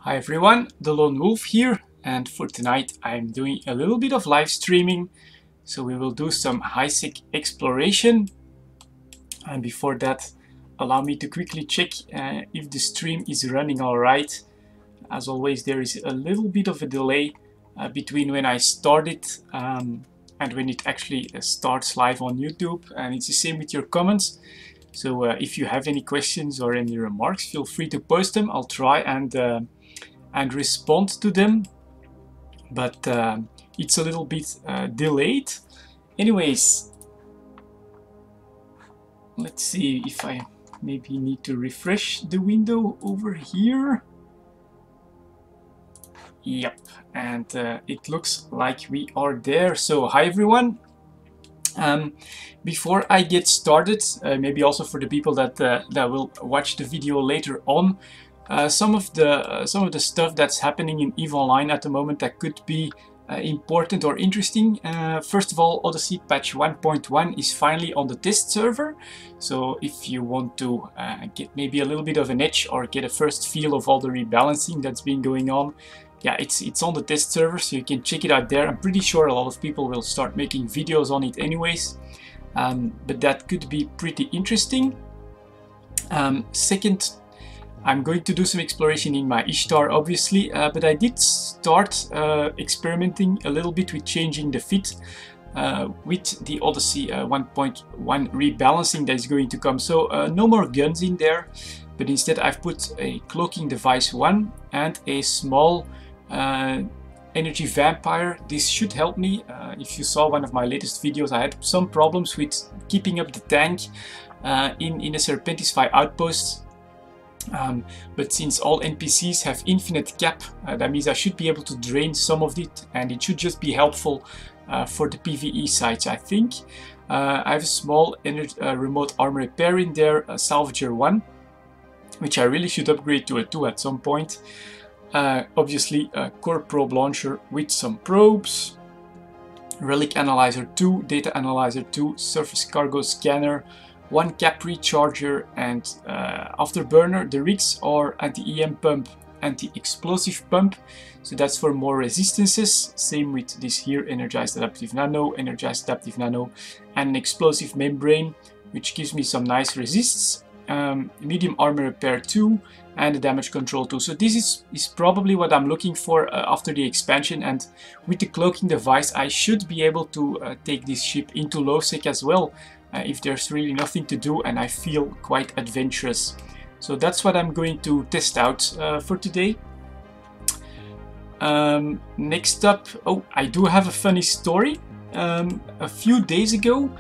Hi everyone, delonewolf here, and for tonight I'm doing a little bit of live streaming. So we will do some highsec exploration, and before that allow me to quickly check if the stream is running alright. As always, there is a little bit of a delay between when I start it and when it actually starts live on YouTube, and it's the same with your comments. So if you have any questions or any remarks, feel free to post them. I'll try and respond to them, but it's a little bit delayed. Anyways, let's see if I maybe need to refresh the window over here. Yep, and it looks like we are there. So hi everyone. Before I get started, maybe also for the people that will watch the video later on, some of the stuff that's happening in EVE Online at the moment that could be important or interesting. First of all, Odyssey patch 1.1 is finally on the test server. So if you want to get maybe a little bit of an edge or get a first feel of all the rebalancing that's been going on, yeah, it's on the test server, so you can check it out there. I'm pretty sure a lot of people will start making videos on it anyways, but that could be pretty interesting. Second, I'm going to do some exploration in my Ishtar, obviously, but I did start experimenting a little bit with changing the fit with the Odyssey 1.1 rebalancing that is going to come. So no more guns in there, but instead I've put a cloaking device 1 and a small energy vampire. This should help me. If you saw one of my latest videos, I had some problems with keeping up the tank in a Serpentis Outpost. But since all NPCs have infinite cap, that means I should be able to drain some of it, and it should just be helpful for the PvE sites, I think. I have a small remote armor repair in there, a Salvager 1, which I really should upgrade to a 2 at some point. Obviously a core probe launcher with some probes, relic analyzer 2, data analyzer 2, surface cargo scanner, 1 cap recharger, and afterburner. The rigs are anti-EM pump, anti-explosive pump, so that's for more resistances. Same with this here, energized adaptive nano, energized adaptive nano, and an explosive membrane, which gives me some nice resists. Medium armor repair 2 and a damage control 2. So this is probably what I'm looking for after the expansion, and with the cloaking device I should be able to take this ship into low sec as well if there's really nothing to do and I feel quite adventurous. So that's what I'm going to test out for today. Next up, oh, I do have a funny story. A few days ago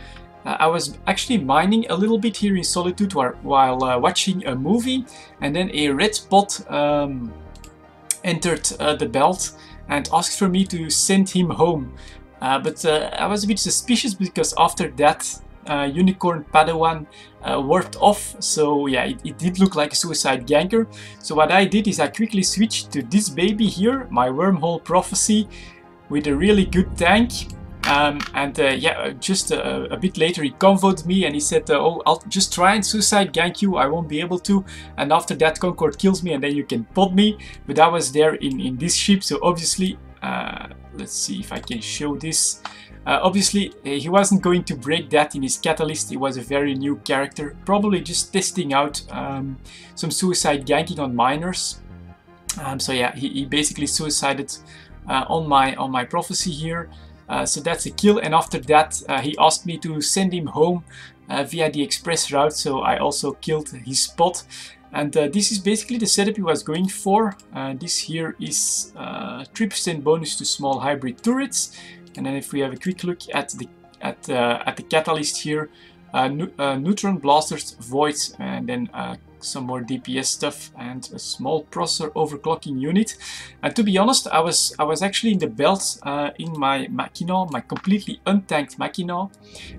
I was actually mining a little bit here in Solitude while watching a movie, and then a red bot entered the belt and asked for me to send him home. But I was a bit suspicious because after that Unicorn Padawan warped off, so yeah, it did look like a suicide ganker. So what I did is I quickly switched to this baby here, my Wormhole Prophecy, with a really good tank. Yeah, just a bit later he convoed me and he said, oh, I'll just try and suicide gank you, I won't be able to, and after that Concord kills me and then you can pod me. But I was there in this ship, so obviously, let's see if I can show this. Obviously he wasn't going to break that in his catalyst. He was a very new character, probably just testing out some suicide ganking on miners. So yeah, he basically suicided on my prophecy here. So that's a kill, and after that he asked me to send him home via the express route, so I also killed his spot. And this is basically the setup he was going for. This here is 3% bonus to small hybrid turrets, and then if we have a quick look at the catalyst here, neutron blasters, voids, and then some more DPS stuff, and a small processor overclocking unit. And to be honest, I was actually in the belt in my Machina, my completely untanked Machina,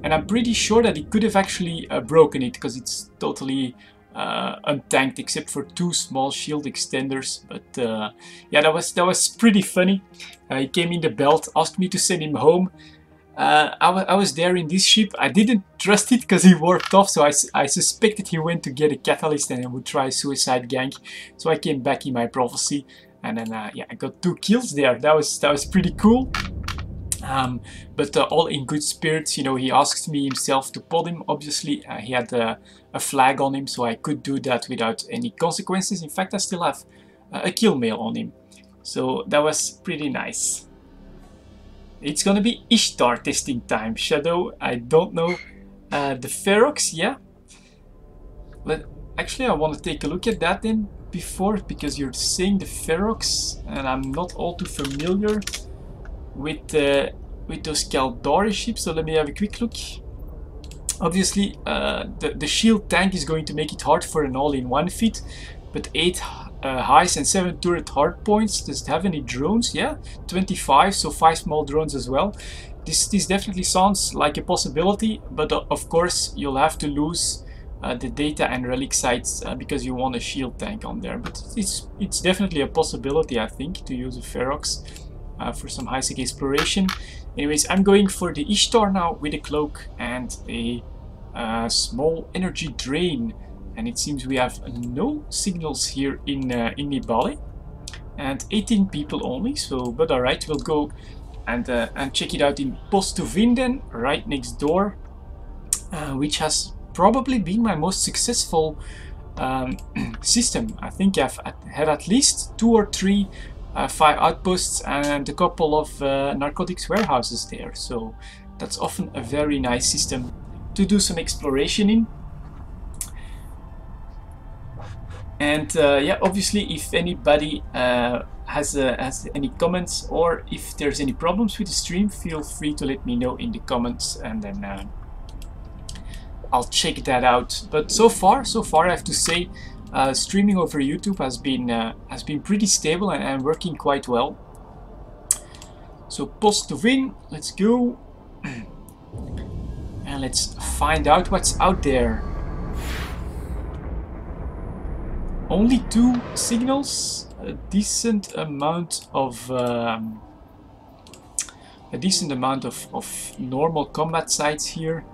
and I'm pretty sure that he could have actually broken it because it's totally untanked except for 2 small shield extenders. But yeah, that was pretty funny. He came in the belt, asked me to send him home. I was there in this ship. I didn't trust it because he warped off, so I suspected he went to get a catalyst and would try suicide gank. So I came back in my prophecy, And then yeah, I got 2 kills there. That was pretty cool. But all in good spirits, you know, he asked me himself to pod him. Obviously, he had a flag on him, so I could do that without any consequences. In fact, I still have a kill mail on him. So that was pretty nice. It's gonna be Ishtar testing time. Shadow, I don't know. The Ferox, yeah. Actually, I want to take a look at that then before, because you're saying the Ferox, and I'm not all too familiar with those Caldari ships. So let me have a quick look. Obviously, the shield tank is going to make it hard for an all-in-one feat, but 8 highs and 7 turret hardpoints. Does it have any drones? Yeah, 25, so 5 small drones as well. This definitely sounds like a possibility, but of course you'll have to lose the data and relic sites because you want a shield tank on there. But it's definitely a possibility, I think, to use a Ferox for some highsec exploration. Anyways, I'm going for the Ishtar now with a cloak and a small energy drain. And it seems we have no signals here in Nibali, and 18 people only. So, but all right, we'll go and check it out in Post to Vinden, right next door, which has probably been my most successful system. I think I've had at least 2 or 3 fire outposts and a couple of narcotics warehouses there. So that's often a very nice system to do some exploration in. And yeah, obviously, if anybody has any comments or if there's any problems with the stream, feel free to let me know in the comments, and then I'll check that out. But so far I have to say, streaming over YouTube has been pretty stable and working quite well. So Post to win, let's go, and let's find out what's out there. Only 2 signals, a decent amount of normal combat sites here.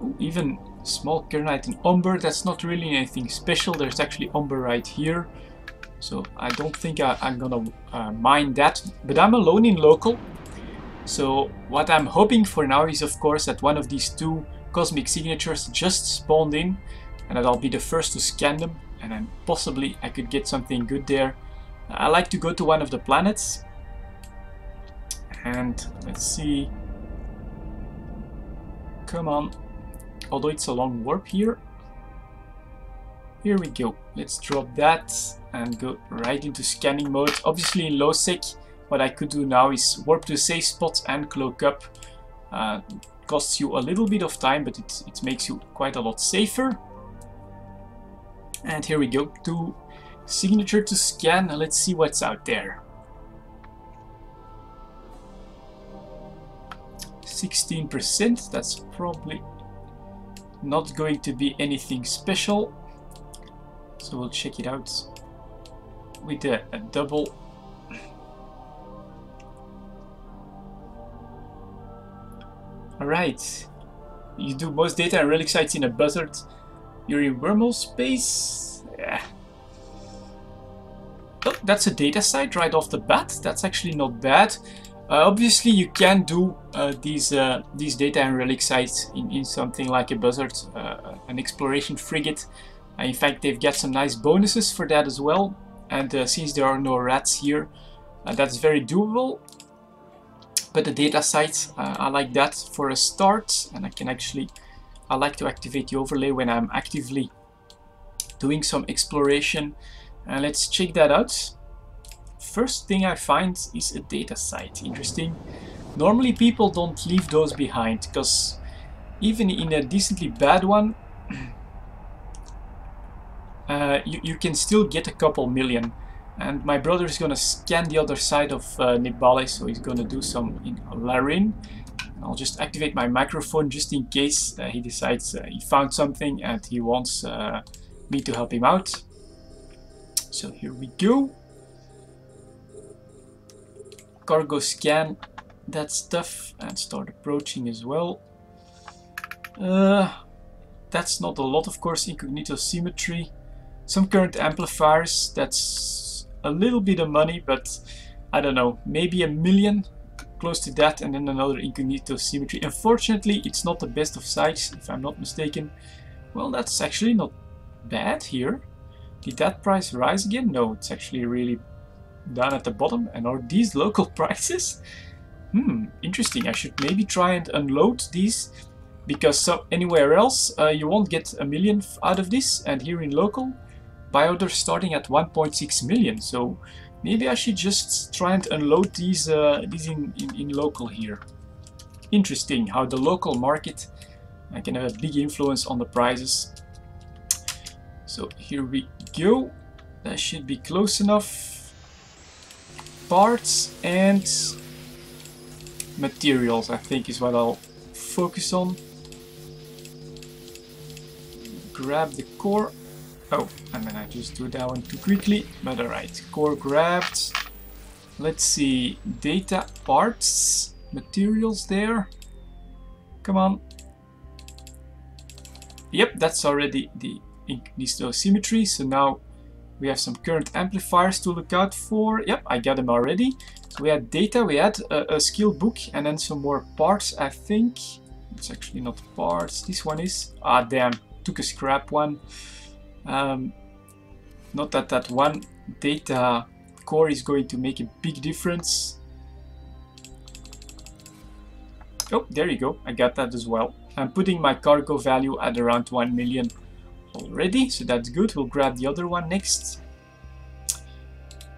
Ooh, even small Kernite and Umber. That's not really anything special. There's actually Umber right here, so I don't think I'm gonna mine that. But I'm alone in local, so what I'm hoping for now is, of course, that one of these 2 cosmic signatures just spawned in, and that I'll be the first to scan them. And then possibly I could get something good there. I like to go to one of the planets. And let's see. Come on. Although it's a long warp here. Here we go. Let's drop that and go right into scanning mode. Obviously in low sec, what I could do now is warp to a safe spot and cloak up. Costs you a little bit of time, but it makes you quite a lot safer. And here we go, 2 signature to scan. Let's see what's out there. 16%, that's probably not going to be anything special. So we'll check it out with a double. Alright, you do most data and relic sites in a buzzard. You're in wormhole space. Yeah. Oh, that's a data site right off the bat. That's actually not bad. Obviously, you can do these data and relic sites in something like a buzzard, an exploration frigate. In fact, they've got some nice bonuses for that as well. And since there are no rats here, that's very doable. But the data sites, I like that for a start, and I like to activate the overlay when I'm actively doing some exploration. Let's check that out. First thing I find is a data site. Interesting. Normally people don't leave those behind, because even in a decently bad one, you can still get a couple million. And my brother is going to scan the other side of Nibali, so he's going to do some in Larin. I'll just activate my microphone just in case he decides he found something and he wants me to help him out. So here we go. Cargo scan that stuff and start approaching as well. That's not a lot, of course. Incognito symmetry. Some current amplifiers. That's a little bit of money, but I don't know, maybe 1 million, close to that, and then another incognito symmetry. Unfortunately, it's not the best of size, if I'm not mistaken. Well, that's actually not bad here. Did that price rise again? No, it's actually really down at the bottom. And are these local prices? Interesting. I should maybe try and unload these, because anywhere else you won't get 1 million out of this, and here in local, buy orders starting at 1.6 million. So maybe I should just try and unload these in local here. Interesting how the local market can have a big influence on the prices. So here we go. That should be close enough. Parts and materials, I think, is what I'll focus on. Grab the core. Oh, and then I just do that one too quickly, but alright. Core grabbed. Let's see. Data, parts, materials there. Come on. Yep, that's already the incognito symmetry. So now we have some current amplifiers to look out for. Yep, I got them already. So we had data, we had a skill book, and then some more parts, I think. It's actually not parts. This one is. Ah, damn. Took a scrap one. Not that that one data core is going to make a big difference. Oh, there you go. I got that as well. I'm putting my cargo value at around 1 million already, so that's good. We'll grab the other one next.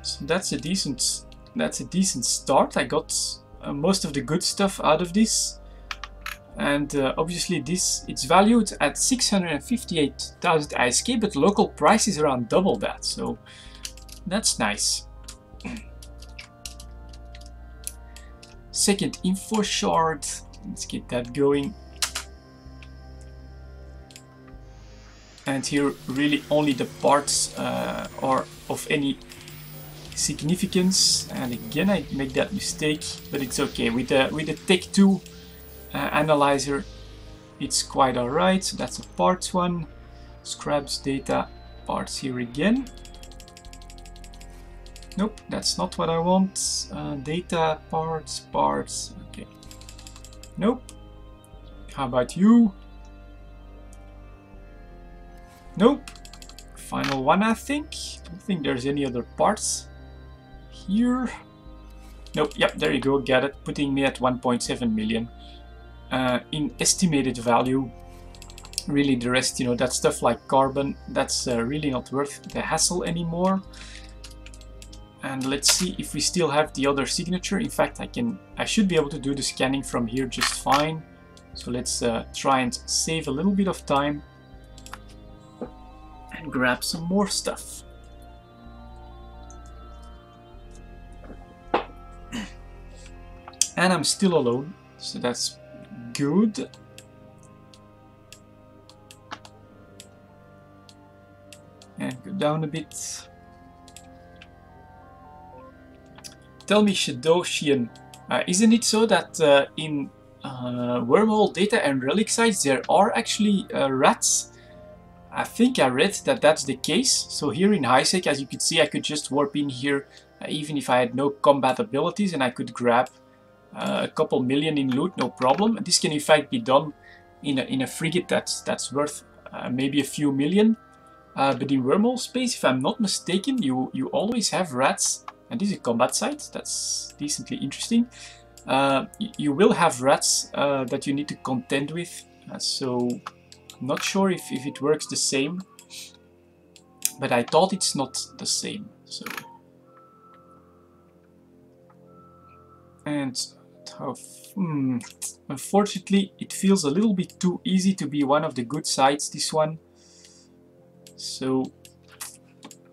So that's a decent start. I got most of the good stuff out of this, and obviously it's valued at 658,000 ISK, but local price is around double that, so that's nice. Second info shard, let's get that going. And here really only the parts are of any significance. And again, I make that mistake, but it's okay. With the Tech 2 analyzer, it's quite alright. So that's a parts one. Scraps data parts here again. Nope, that's not what I want. Data parts. Okay. Nope. How about you? Nope. Final one, I think. I don't think there's any other parts here. Nope. Yep, there you go. Got it. Putting me at 1.7 million in estimated value. Really, the rest, you know, that stuff like carbon, that's really not worth the hassle anymore. And let's see if we still have the other signature. In fact, I should be able to do the scanning from here just fine. So let's try and save a little bit of time and grab some more stuff. And I'm still alone, so that's good. And go down a bit. Tell me, Shadoshian, isn't it so that in wormhole data and relic sites there are actually rats? I think I read that that's the case. So here in highsec, as you could see, I could just warp in here even if I had no combat abilities, and I could grab a couple million in loot, no problem. This can in fact be done in a frigate that's worth maybe a few million. But in wormhole space, if I'm not mistaken, you always have rats. And this is a combat site, that's decently interesting. You will have rats that you need to contend with, so I'm not sure if it works the same, but I thought it's not the same. So, and unfortunately, it feels a little bit too easy to be one of the good sides, this one. So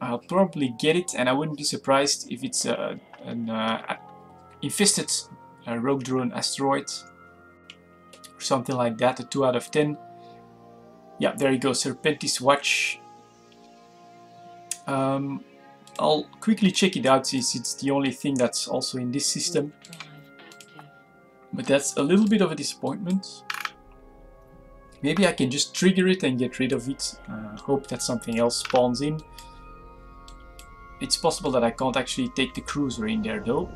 I'll probably get it, and I wouldn't be surprised if it's an infested rogue drone asteroid or something like that, a 2 out of 10. Yeah, there you go, Serpentis Watch. I'll quickly check it out since it's the only thing that's also in this system. But that's a little bit of a disappointment. Maybe I can just trigger it and get rid of it. Hope that something else spawns in. It's possible that I can't actually take the cruiser in there though.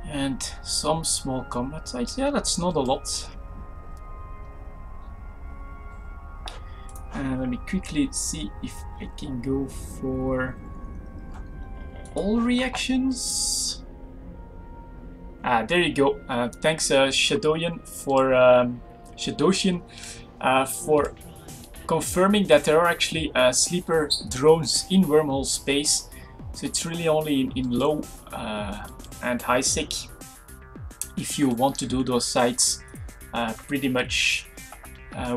And some small combat sites. Yeah, that's not a lot. Let me quickly see if I can go for all reactions. Ah, there you go. Thanks Shadowyan for confirming that there are actually sleeper drones in wormhole space. So it's really only in low and high sec if you want to do those sites pretty much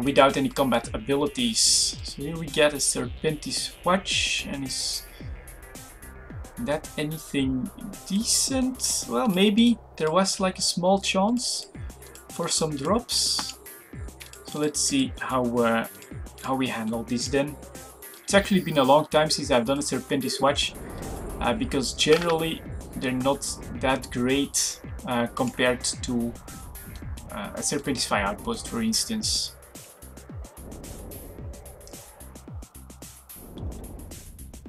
without any combat abilities. So here we get a Serpentis Watch, and is that anything decent? Well, maybe there was like a small chance for some drops. So let's see how we handle this then. It's actually been a long time since I've done a Serpentis Watch because generally they're not that great compared to a Serpentis Outpost, for instance.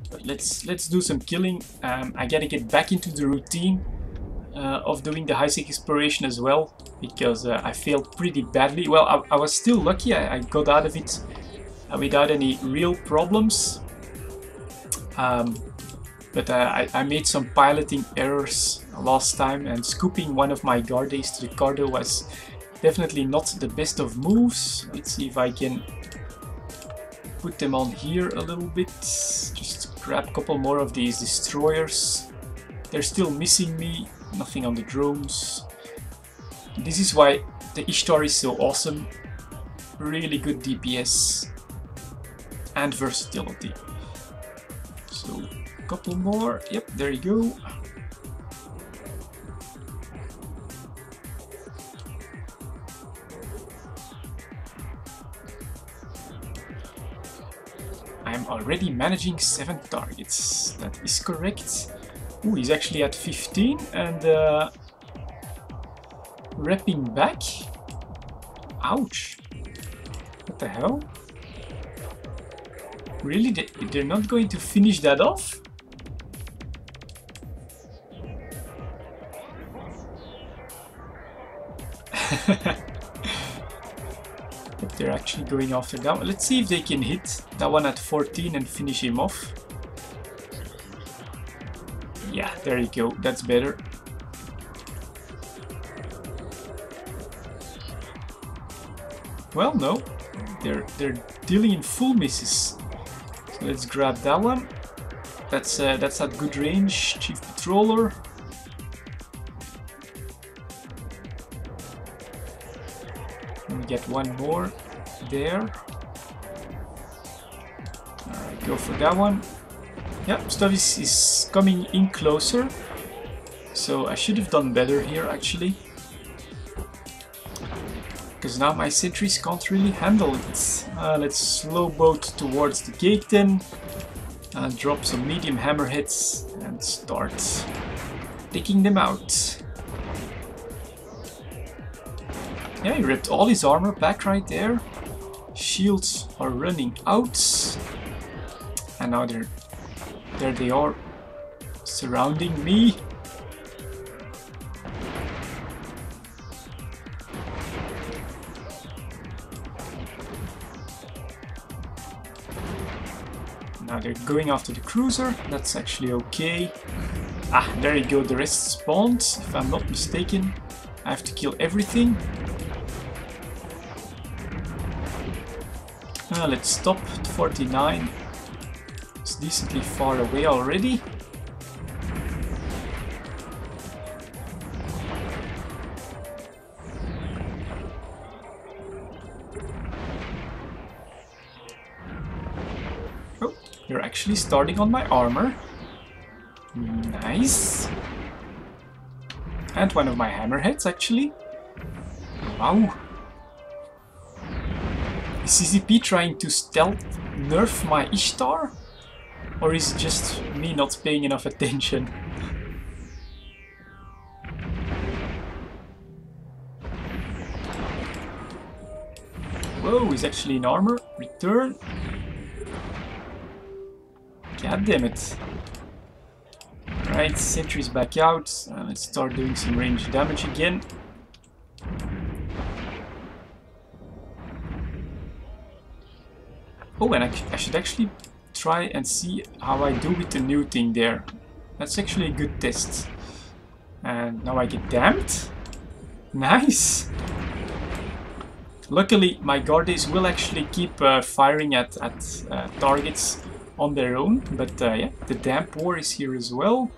But let's do some killing. I gotta get back into the routine of doing the highsec exploration as well, because I failed pretty badly. Well, I was still lucky. I got out of it without any real problems. But I made some piloting errors last time, and scooping one of my Gardes to the cargo was definitely not the best of moves. Let's see if I can put them on here a little bit. Just grab a couple more of these destroyers. They're still missing me. Nothing on the drones. This is why the Ishtar is so awesome. Really good DPS and versatility. So a couple more. Yep, there you go. I'm already managing 7 targets. That is correct. Ooh, he's actually at 15 and repping back. Ouch. What the hell? Really? They're not going to finish that off? But they're actually going after that one. Let's see if they can hit that one at 14 and finish him off. Yeah, there you go. That's better. Well, no. They're dealing in full misses. So let's grab that one. That's at good range. Chief Patroller. And we get one more there. Alright, go for that one. Yeah, stuff is coming in closer. So I should have done better here actually. Because now my sentries can't really handle it. Let's slow boat towards the gate then. Drop some medium hammerheads and start taking them out. Yeah, he ripped all his armor back right there. Shields are running out. And now there they are, surrounding me. Now they're going after the cruiser. That's actually okay. Ah, there you go. The rest spawned, if I'm not mistaken. I have to kill everything. Let's stop at 49. It's decently far away already. Oh, you're actually starting on my armor. Nice. And one of my hammerheads actually. Wow. Is CCP trying to stealth nerf my Ishtar? Or is it just me not paying enough attention? Whoa, he's actually in armor. Return. God damn it. Right, sentry's back out. Let's start doing some range damage again. Oh, and I should actually try and see how I do with the new thing there. That's actually a good test. And now I get damned. Nice! Luckily, my Guardians will actually keep firing at targets on their own. But yeah, the damp war is here as well.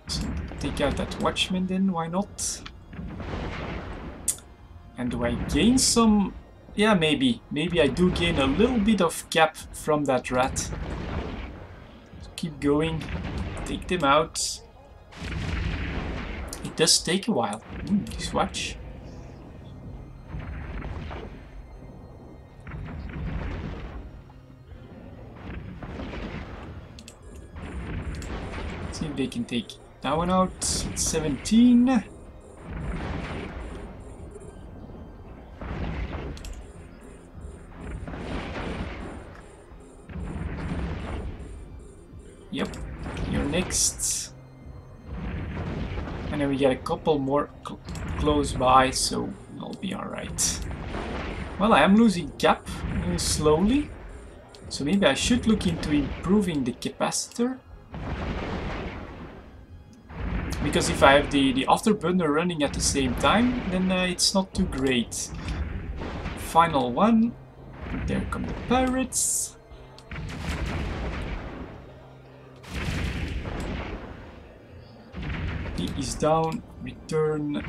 So take out that Watchman then, why not? And do I gain some... Yeah, maybe. Maybe I do gain a little bit of cap from that rat. So keep going. Take them out. It does take a while. This watch. Let's see if they can take that one out. It's 17. Yep, you're next. And then we get a couple more close by, so I'll be alright. Well, I am losing cap slowly, so maybe I should look into improving the capacitor. Because if I have the afterburner running at the same time, then it's not too great. Final one. There come the pirates. He is down, return,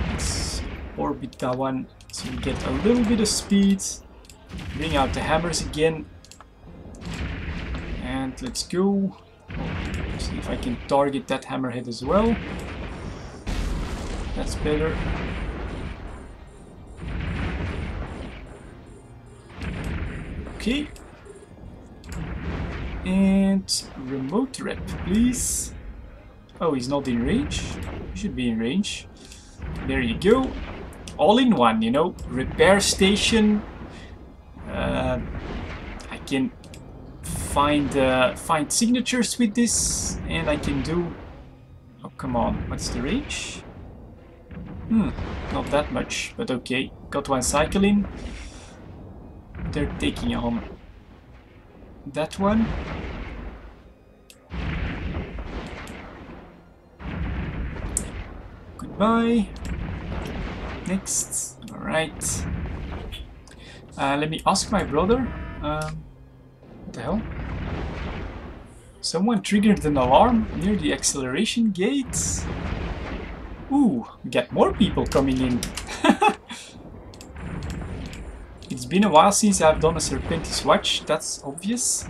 let's orbit that one so we get a little bit of speed. Bring out the hammers again. And let's go. See if I can target that hammerhead as well. That's better. Okay. And remote rep, please. Oh, he's not in range? He should be in range. There you go. All in one, you know. Repair station. I can find signatures with this, and I can do... Oh, come on. What's the range? Not that much, but okay. Got one cycle in. They're taking on that one. Goodbye. Next. Alright. Let me ask my brother. What the hell? Someone triggered an alarm near the acceleration gates. Ooh, we got more people coming in. It's been a while since I've done a Serpentis Watch, that's obvious.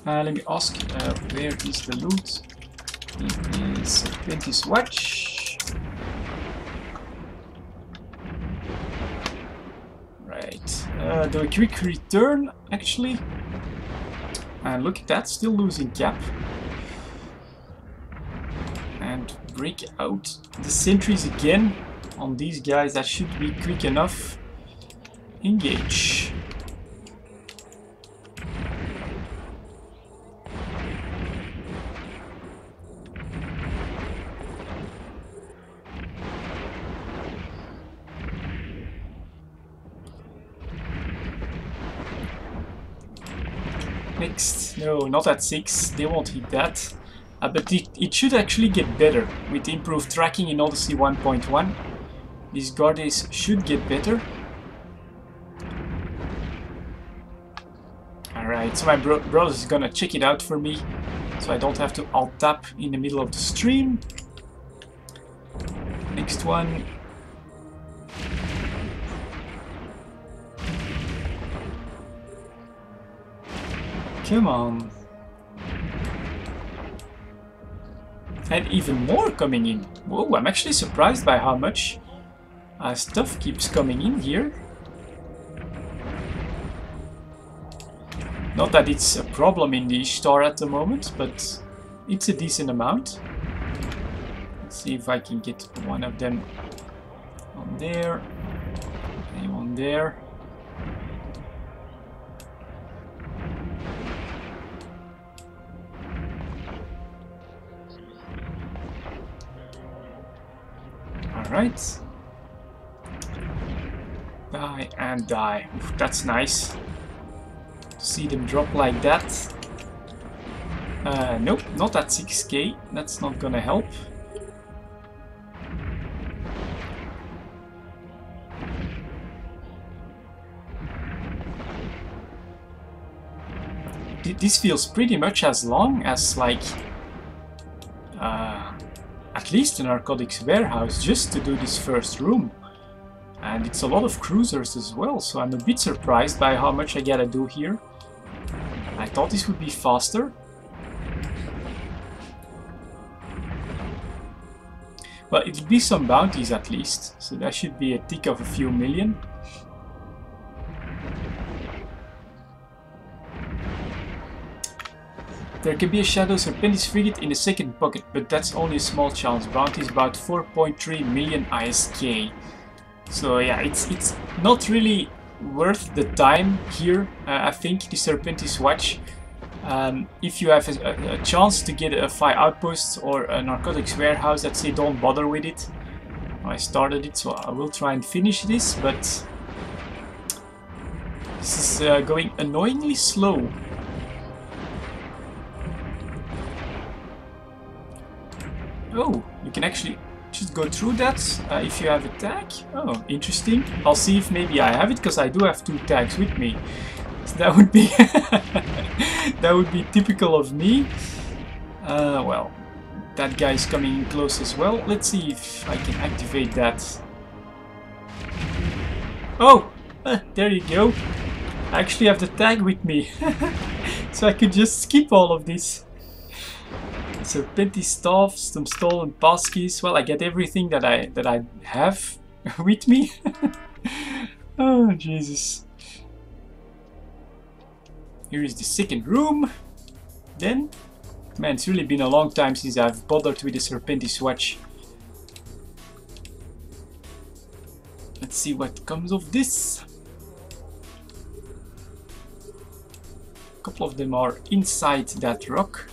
Let me ask, where is the loot? It is Serpentis Watch. Right, do a quick return actually. And look at that, still losing cap. And break out the sentries again on these guys. That should be quick enough. Engage. Next. No, not at 6. They won't hit that. But it should actually get better with improved tracking in Odyssey 1.1. These Guardians should get better. Alright, so my brother is gonna check it out for me, so I don't have to alt tap in the middle of the stream. Next one. Come on. And even more coming in. Whoa, I'm actually surprised by how much stuff keeps coming in here. Not that it's a problem in the Ishtar at the moment, but it's a decent amount. Let's see if I can get one of them on there. And one there. Alright. Die and die. Oof, that's nice. To see them drop like that. Nope, not at 6k. That's not gonna help. This feels pretty much as long as, like, at least a narcotics warehouse just to do this first room. And it's a lot of cruisers as well, so I'm a bit surprised by how much I gotta do here. I thought this would be faster. Well, it'll be some bounties at least, so that should be a tick of a few million. There can be a Shadow Serpentis frigate in the second pocket, but that's only a small chance. Bounty is about 4.3 million ISK. So yeah, it's not really worth the time here, I think, the Serpentis Watch. If you have a chance to get a 5 outposts or a narcotics warehouse, I'd say don't bother with it. I started it, so I will try and finish this, but this is going annoyingly slow. Oh, you can actually just go through that if you have a tag. Oh, interesting. I'll see if maybe I have it, because I do have 2 tags with me. So that would be that would be typical of me. Well, that guy's coming in close as well. Let's see if I can activate that. Oh, there you go. I actually have the tag with me, so I could just skip all of this. Serpentis staff, some stolen passkeys. Well, I get everything that I have with me. Oh Jesus! Here is the second room. Then, man, it's really been a long time since I've bothered with the Serpentis Watch. Let's see what comes of this. A couple of them are inside that rock,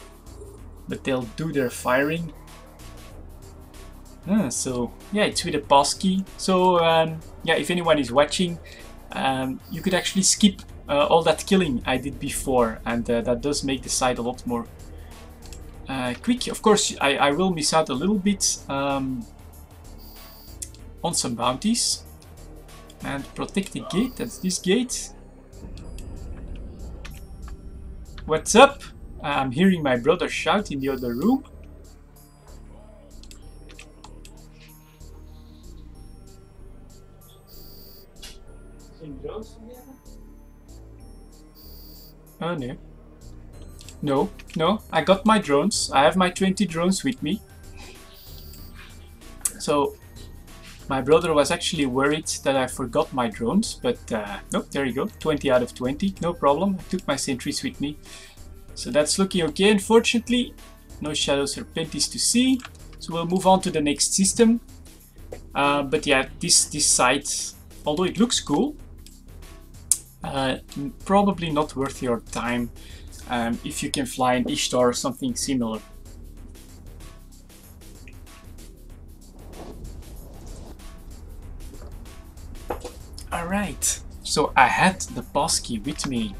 but they'll do their firing. So yeah, it's with a passkey. So yeah, if anyone is watching, you could actually skip all that killing I did before, and that does make the site a lot more quick. Of course, I will miss out a little bit on some bounties. And protect the gate, that's this gate. What's up? I'm hearing my brother shout in the other room. Oh no. No, I got my drones. I have my 20 drones with me. So my brother was actually worried that I forgot my drones, but nope, there you go, 20 out of 20, no problem. I took my sentries with me. So that's looking okay, unfortunately. No Shadow Serpentis to see. So we'll move on to the next system. But yeah, this site, although it looks cool, probably not worth your time if you can fly an Ishtar or something similar. Alright, so I had the passkey with me.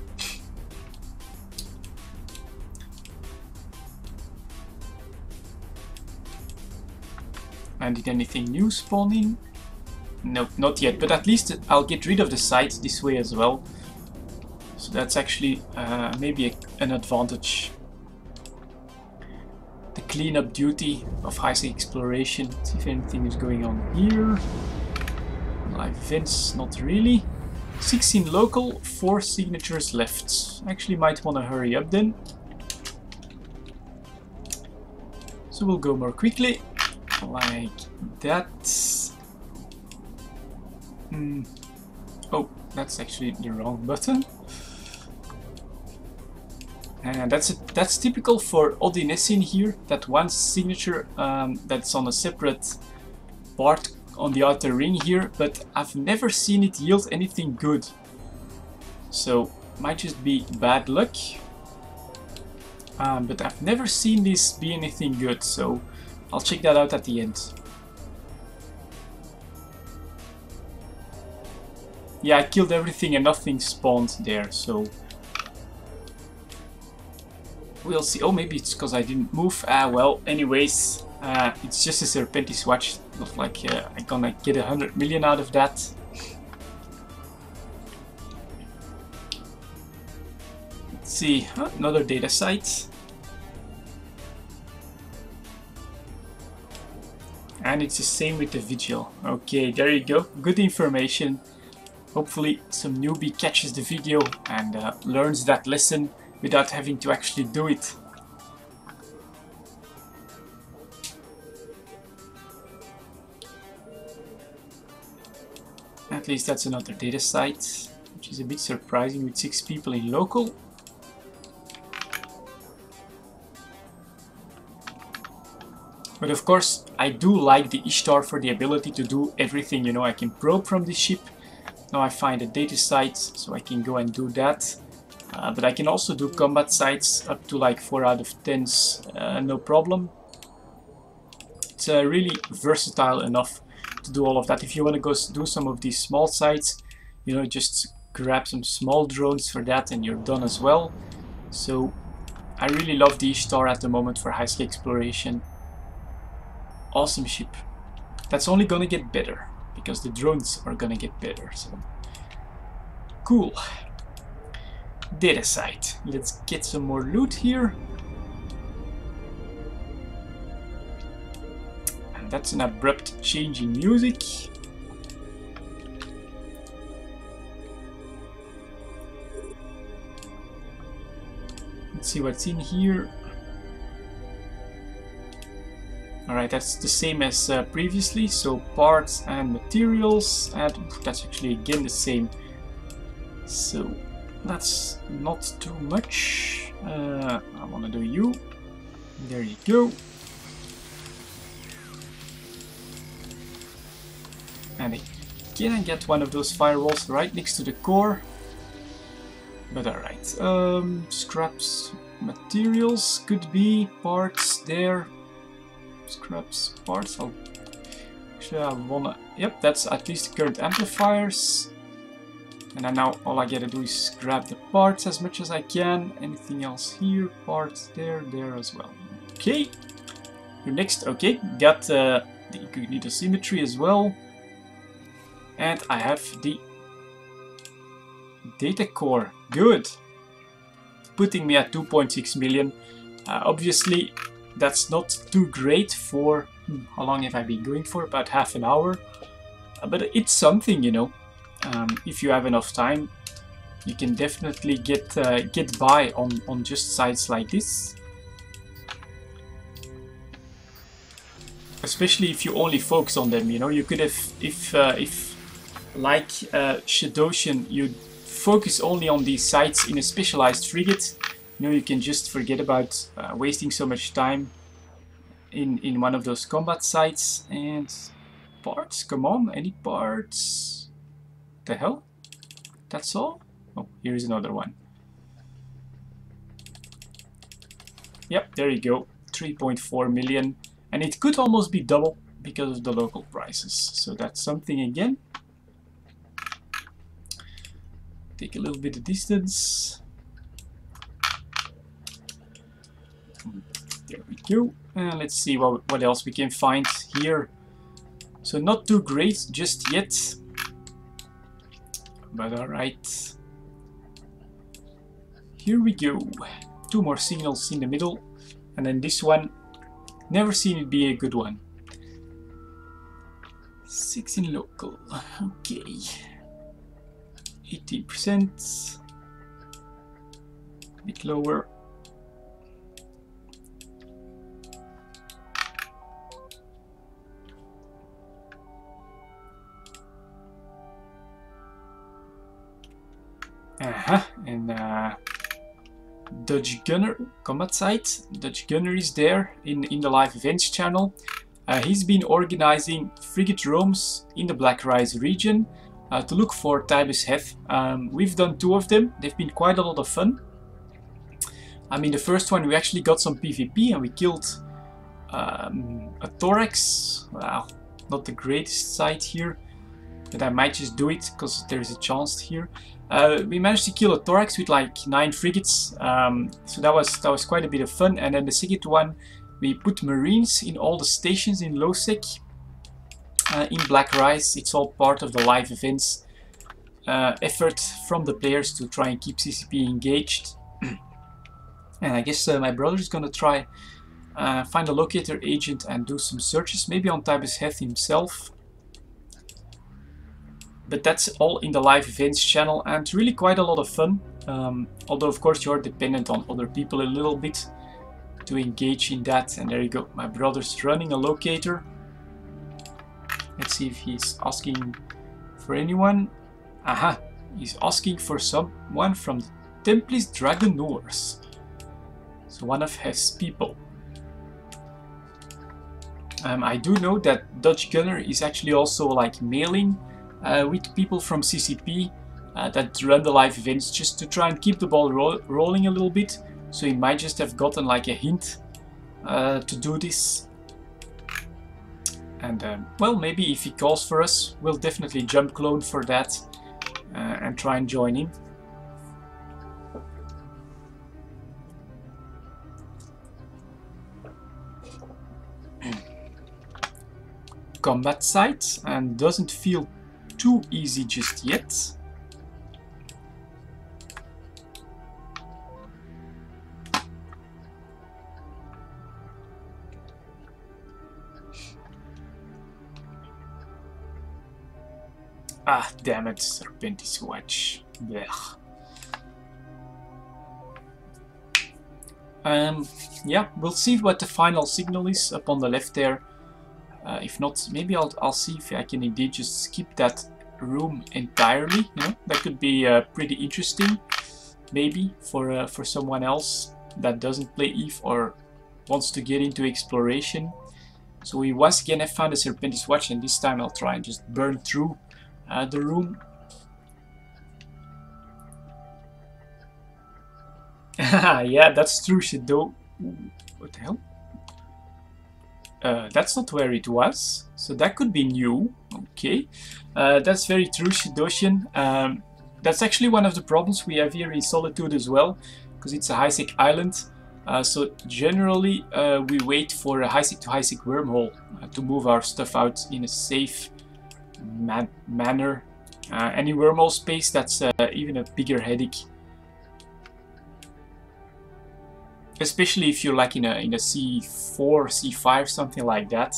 And did anything new spawn in? Nope, not yet, but at least I'll get rid of the site this way as well. So that's actually maybe an advantage. The cleanup duty of highsec exploration. Let's see if anything is going on here. Live events, not really. 16 local, 4 signatures left. Actually might want to hurry up then. So we'll go more quickly. Like that. Oh, that's actually the wrong button. And that's typical for Odinesi here, that one signature that's on a separate part on the outer ring here, but I've never seen it yield anything good. So might just be bad luck. But I've never seen this be anything good, so I'll check that out at the end. Yeah, I killed everything and nothing spawned there, so we'll see. Oh, maybe it's because I didn't move. Well, anyways, it's just a Serpentis Watch. Not like I'm gonna get 100 million out of that. Let's see, another data site. And it's the same with the vigil. Okay, there you go. Good information. Hopefully some newbie catches the video and learns that lesson without having to actually do it. At least that's another data site, which is a bit surprising with 6 people in local. But of course, I do like the Ishtar for the ability to do everything. You know, I can probe from the ship. Now I find a data site, so I can go and do that. But I can also do combat sites up to like 4 out of 10s, no problem. It's really versatile enough to do all of that. If you want to go do some of these small sites, you know, just grab some small drones for that and you're done as well. So I really love the Ishtar at the moment for highsec exploration. Awesome ship. That's only gonna get better because the drones are gonna get better. So cool. Data site. Let's get some more loot here. And that's an abrupt change in music. Let's see what's in here. Alright, that's the same as previously, so parts and materials, and that's actually again the same. So that's not too much. I want to do you. There you go. And again, I get one of those firewalls right next to the core. But alright, scraps, materials, could be parts there. Scraps, parts. Actually, I wanna. Yep, that's at least the current amplifiers. And then now all I gotta do is grab the parts as much as I can. Anything else here? Parts there, there as well. Okay. Your next. Okay, got the incognito symmetry as well. And I have the data core. Good. Putting me at 2.6 million. Obviously, that's not too great for, how long have I been going for? About half an hour. But it's something, you know. If you have enough time, you can definitely get by on just sites like this. Especially if you only focus on them, you know. You could have, if like Shadoshan, you focus only on these sites in a specialized frigate. You know, you can just forget about wasting so much time in one of those combat sites. And parts, come on, any parts? The hell? That's all? Oh, here's another one. Yep, there you go, 3.4 million. And it could almost be double because of the local prices. So that's something again. Take a little bit of distance. There we go. And let's see what else we can find here. So not too great just yet. But alright. Here we go. 2 more signals in the middle. And then this one. Never seen it be a good one. 6 in local. Okay. 18%. A bit lower. And Dutch Gunner combat site. Dutch Gunner is there in the live events channel. He's been organizing frigate roams in the Black Rise region to look for Tibus Heth. We've done 2 of them. They've been quite a lot of fun. I mean, the first one we actually got some PvP and we killed a Thorax. Well, not the greatest sight here. but I might just do it because there is a chance here. We managed to kill a thorax with like 9 frigates, so that was quite a bit of fun. And then the second one, we put marines in all the stations in low sec. In Black Rise, it's all part of the live events effort from the players to try and keep CCP engaged. And I guess my brother is gonna try find a locator agent and do some searches, maybe on Tibus Heath himself. But that's all in the live events channel, and really quite a lot of fun. Although of course you are dependent on other people a little bit to engage in that. And there you go, my brother's running a locator. Let's see if he's asking for anyone. Aha, he's asking for someone from the Templis Dragonors. So one of his people. I do know that Dutch Gunner is actually also like mailing with people from CCP that run the live events just to try and keep the ball rolling a little bit. So he might just have gotten like a hint to do this. And well, maybe if he calls for us, we'll definitely jump clone for that and try and join him. Combat site, and doesn't feel too easy just yet. Ah, damn it, Serpentis Watch. Blech. Yeah, we'll see what the final signal is up on the left there. If not, maybe I'll see if I can indeed just skip that room entirely. You know, that could be pretty interesting, maybe for someone else that doesn't play EVE or wants to get into exploration. So we once again have found a Serpentis Watch, and this time I'll try and just burn through the room. Yeah, that's true, Shadow. What the hell? That's not where it was, so that could be new. Okay, that's very true, Shadoshian. That's actually one of the problems we have here in Solitude as well, because it's a highsec island. So generally we wait for a highsec to highsec wormhole to move our stuff out in a safe manner. Any wormhole space, that's even a bigger headache. Especially if you're like in a C4, C5, something like that.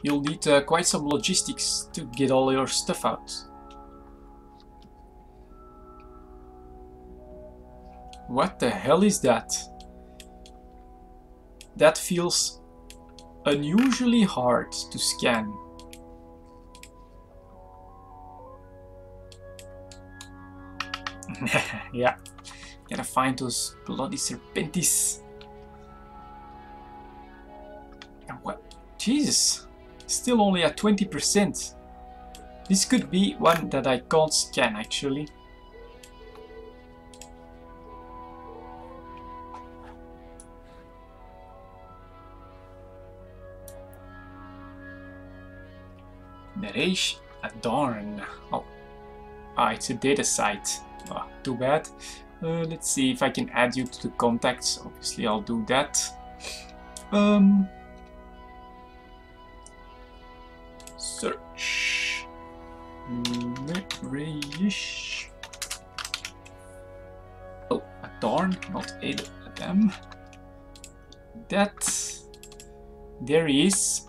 You'll need quite some logistics to get all your stuff out. What the hell is that? That feels unusually hard to scan. Yeah. Gotta find those bloody Serpentis. What? Jesus. Still only at 20%. This could be one that I can't scan actually. Naresh Adorn. Oh. Ah, it's a data site. Oh, too bad. Let's see if I can add you to the contacts. Obviously, I'll do that. Search. Naresh. Oh, a darn, not a them. That. There he is.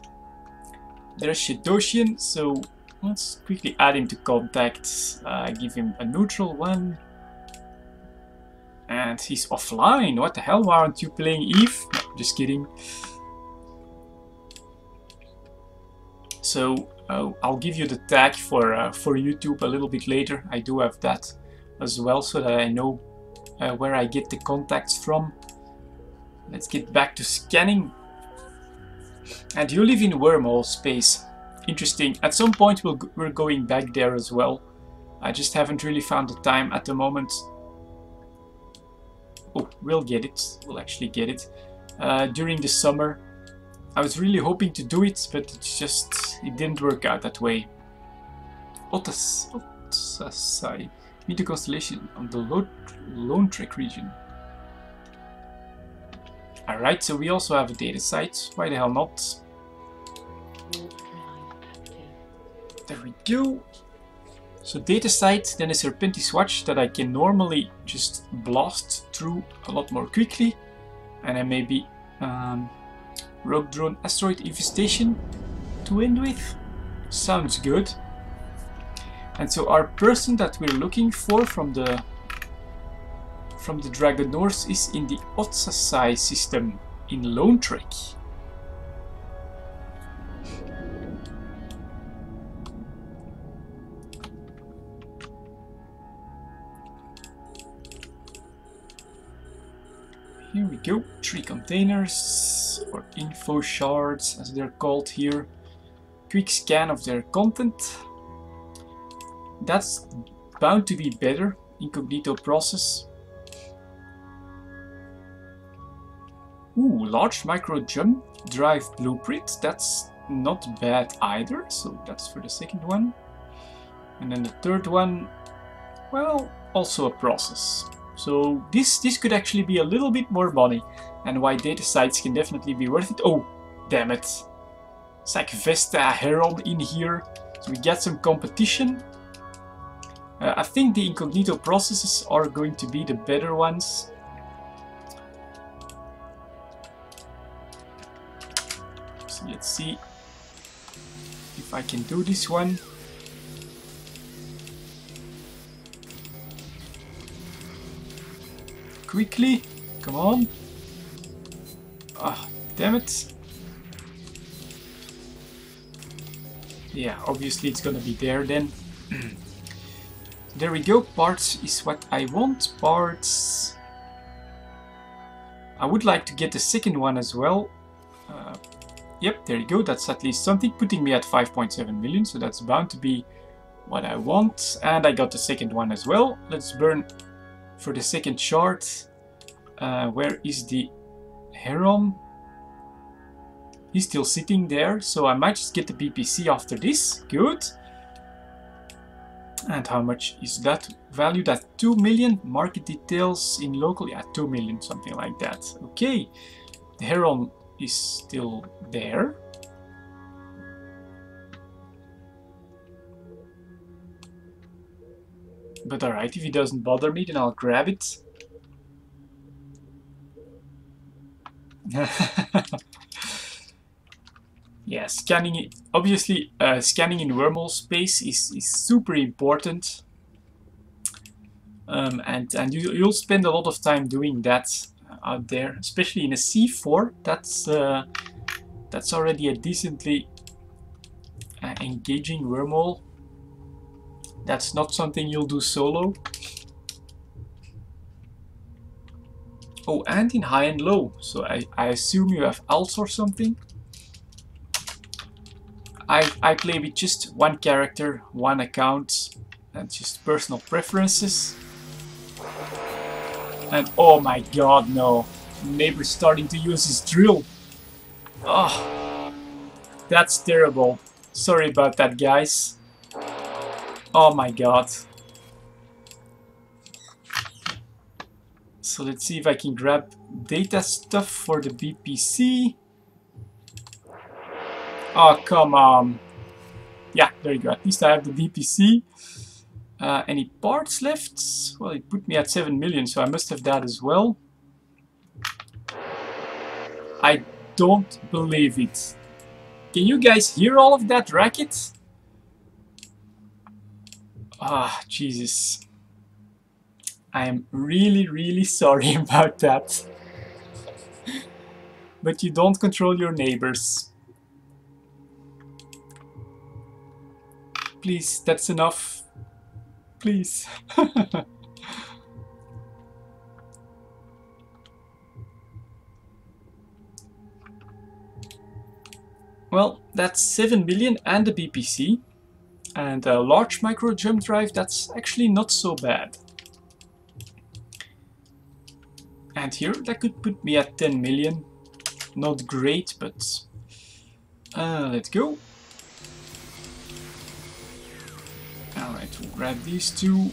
There's Shadoshian, so let's quickly add him to contacts. Give him a neutral one. And he's offline. What the hell? Why aren't you playing EVE? No, just kidding. So I'll give you the tag for YouTube a little bit later. I do have that as well, so that I know where I get the contacts from. Let's get back to scanning. And you live in wormhole space. Interesting. At some point we're going back there as well. I just haven't really found the time at the moment. Oh, we'll get it. We'll actually get it. During the summer, I was really hoping to do it, but it didn't work out that way. Otasai. Meet the constellation on the Lone Trek region. Alright, so we also have a data site. Why the hell not? There we go. So data site, then a Serpentis Watch that I can normally just blast through a lot more quickly. And then maybe rogue drone asteroid infestation to end with. Sounds good. And so our person that we're looking for from the Dragon North is in the Otsasai system in Lone Trek. Here we go, 3 containers, or info shards as they're called here. Quick scan of their content. That's bound to be better, incognito process. Ooh, large micro jump drive blueprint, that's not bad either, so that's for the second one. And then the third one, well, also a process. So this could actually be a little bit more money, and why data sites can definitely be worth it. Oh, damn it. It's like Vesta Heron in here, so we get some competition. I think the incognito processes are going to be the better ones. So let's see if I can do this one. Quickly, come on. Ah, damn it. Yeah, obviously it's gonna be there then. There we go, parts is what I want. Parts. I would like to get the second one as well. Yep, there you go, that's at least something, putting me at 5.7 million, so that's bound to be what I want. And I got the second one as well. Let's burn for the second shard. Where is the Heron? He's still sitting there, so I might just get the BPC after this. Good. And how much is that valued at? 2 million. Market details in local, yeah, 2 million, something like that. Okay, the Heron is still there. But alright, if he doesn't bother me, then I'll grab it. Yeah, scanning, obviously scanning in wormhole space is super important. And you'll spend a lot of time doing that out there, especially in a C4. That's already a decently engaging wormhole. That's not something you'll do solo. Oh, and in high and low. So I assume you have alts or something. I play with just one character, one account, and just personal preferences. And oh my god, no. Neighbor's starting to use his drill. Oh, that's terrible. Sorry about that, guys. Oh my god. So let's see if I can grab data stuff for the BPC. Oh, come on. Yeah, there you go. At least I have the BPC. Any parts left? Well, it put me at 7 million, so I must have that as well. I don't believe it. Can you guys hear all of that racket? Ah, Jesus. I am really, really sorry about that. But you don't control your neighbors. Please, that's enough. Please. Well, that's 7 million and a BPC. And a large micro jump drive, that's actually not so bad. And here, that could put me at 10 million. Not great, but Let's go. Alright, we'll grab these two.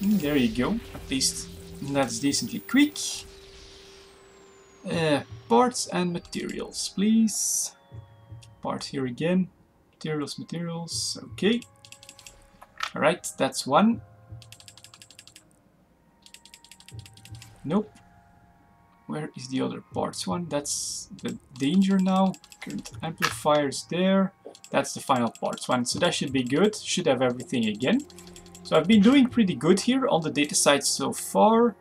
There you go. At least that's decently quick. Parts and materials, please. Parts here again. Materials. Okay. Alright, that's one. Nope. Where is the other parts one? That's the danger now. Current amplifiers there. That's the final parts one. So that should be good. Should have everything again. So I've been doing pretty good here on the data site so far.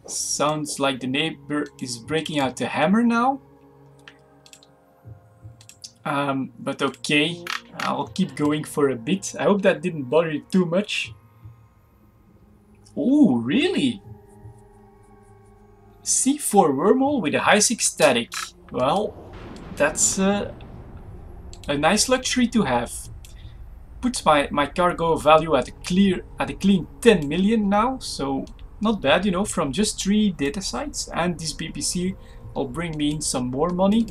Sounds like the neighbor is breaking out the hammer now. But okay, I'll keep going for a bit. I hope that didn't bother you too much. Oh, really? C4 wormhole with a highsec static. Well, that's a nice luxury to have. Puts my cargo value at a clean 10 million now, so not bad, you know, from just 3 data sites, and this BPC will bring me in some more money.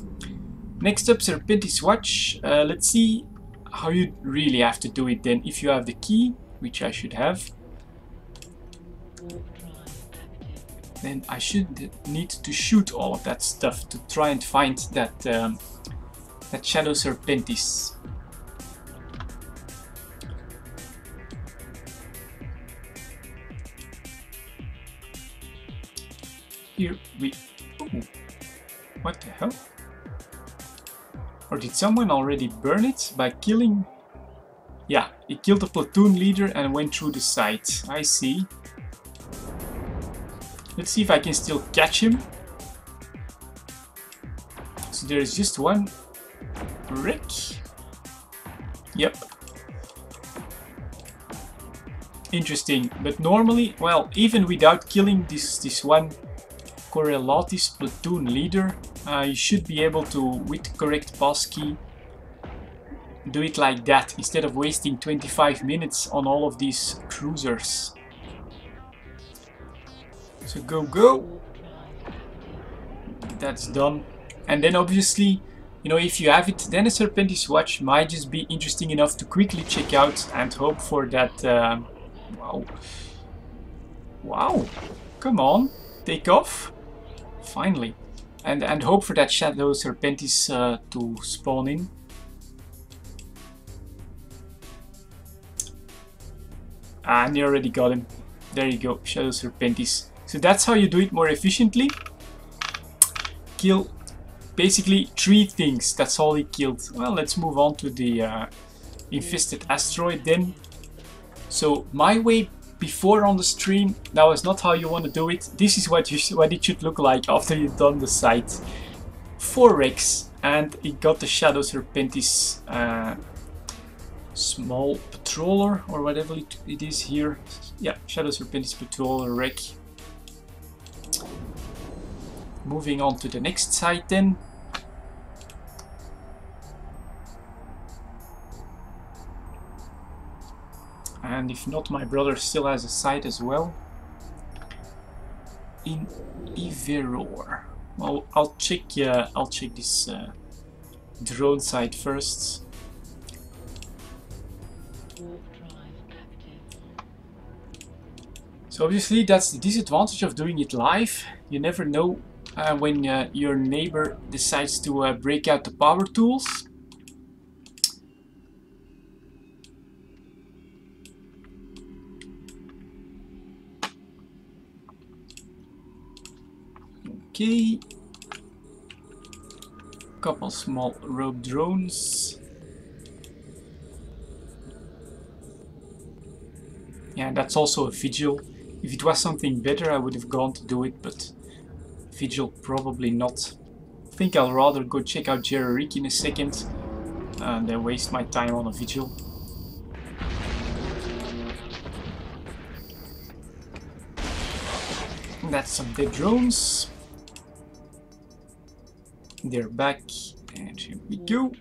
Next up, Serpentis Watch. Let's see how you really have to do it then. If you have the key, which I should have, then I should need to shoot all of that stuff to try and find that that Shadow Serpentis. Here we... Ooh. What the hell? Or did someone already burn it by killing... Yeah, he killed the platoon leader and went through the site. I see. Let's see if I can still catch him. So there is just one wreck. Yep. Interesting. But normally, well, even without killing this one Correlatis platoon leader, you should be able to, with the correct passkey, do it like that instead of wasting 25 minutes on all of these cruisers. So go. That's done. And then obviously, you know, if you have it, then a Serpentis Watch might just be interesting enough to quickly check out and hope for that... Wow. Come on. Take off. Finally. And hope for that Shadow Serpentis to spawn in. And you already got him. There you go, Shadow Serpentis. So that's how you do it more efficiently. Kill basically 3 things. That's all he killed. Well, let's move on to the infested asteroid then. So my way before on the stream, that was not how you want to do it. This is what it should look like after you've done the site. 4 wrecks, and it got the Shadow Serpentis small patroller or whatever it is here. Yeah, Shadow Serpentis patroller wreck. Moving on to the next site then. And if not, my brother still has a site as well. In Iveror. Well, I'll check this drone site first. So obviously that's the disadvantage of doing it live. You never know when your neighbor decides to break out the power tools. Okay. Couple small rogue drones. Yeah, that's also a vigil. If it was something better, I would have gone to do it, but vigil probably not. I think I'll rather go check out Jerrick in a second than waste my time on a vigil. That's some dead drones. They're back, and here we go.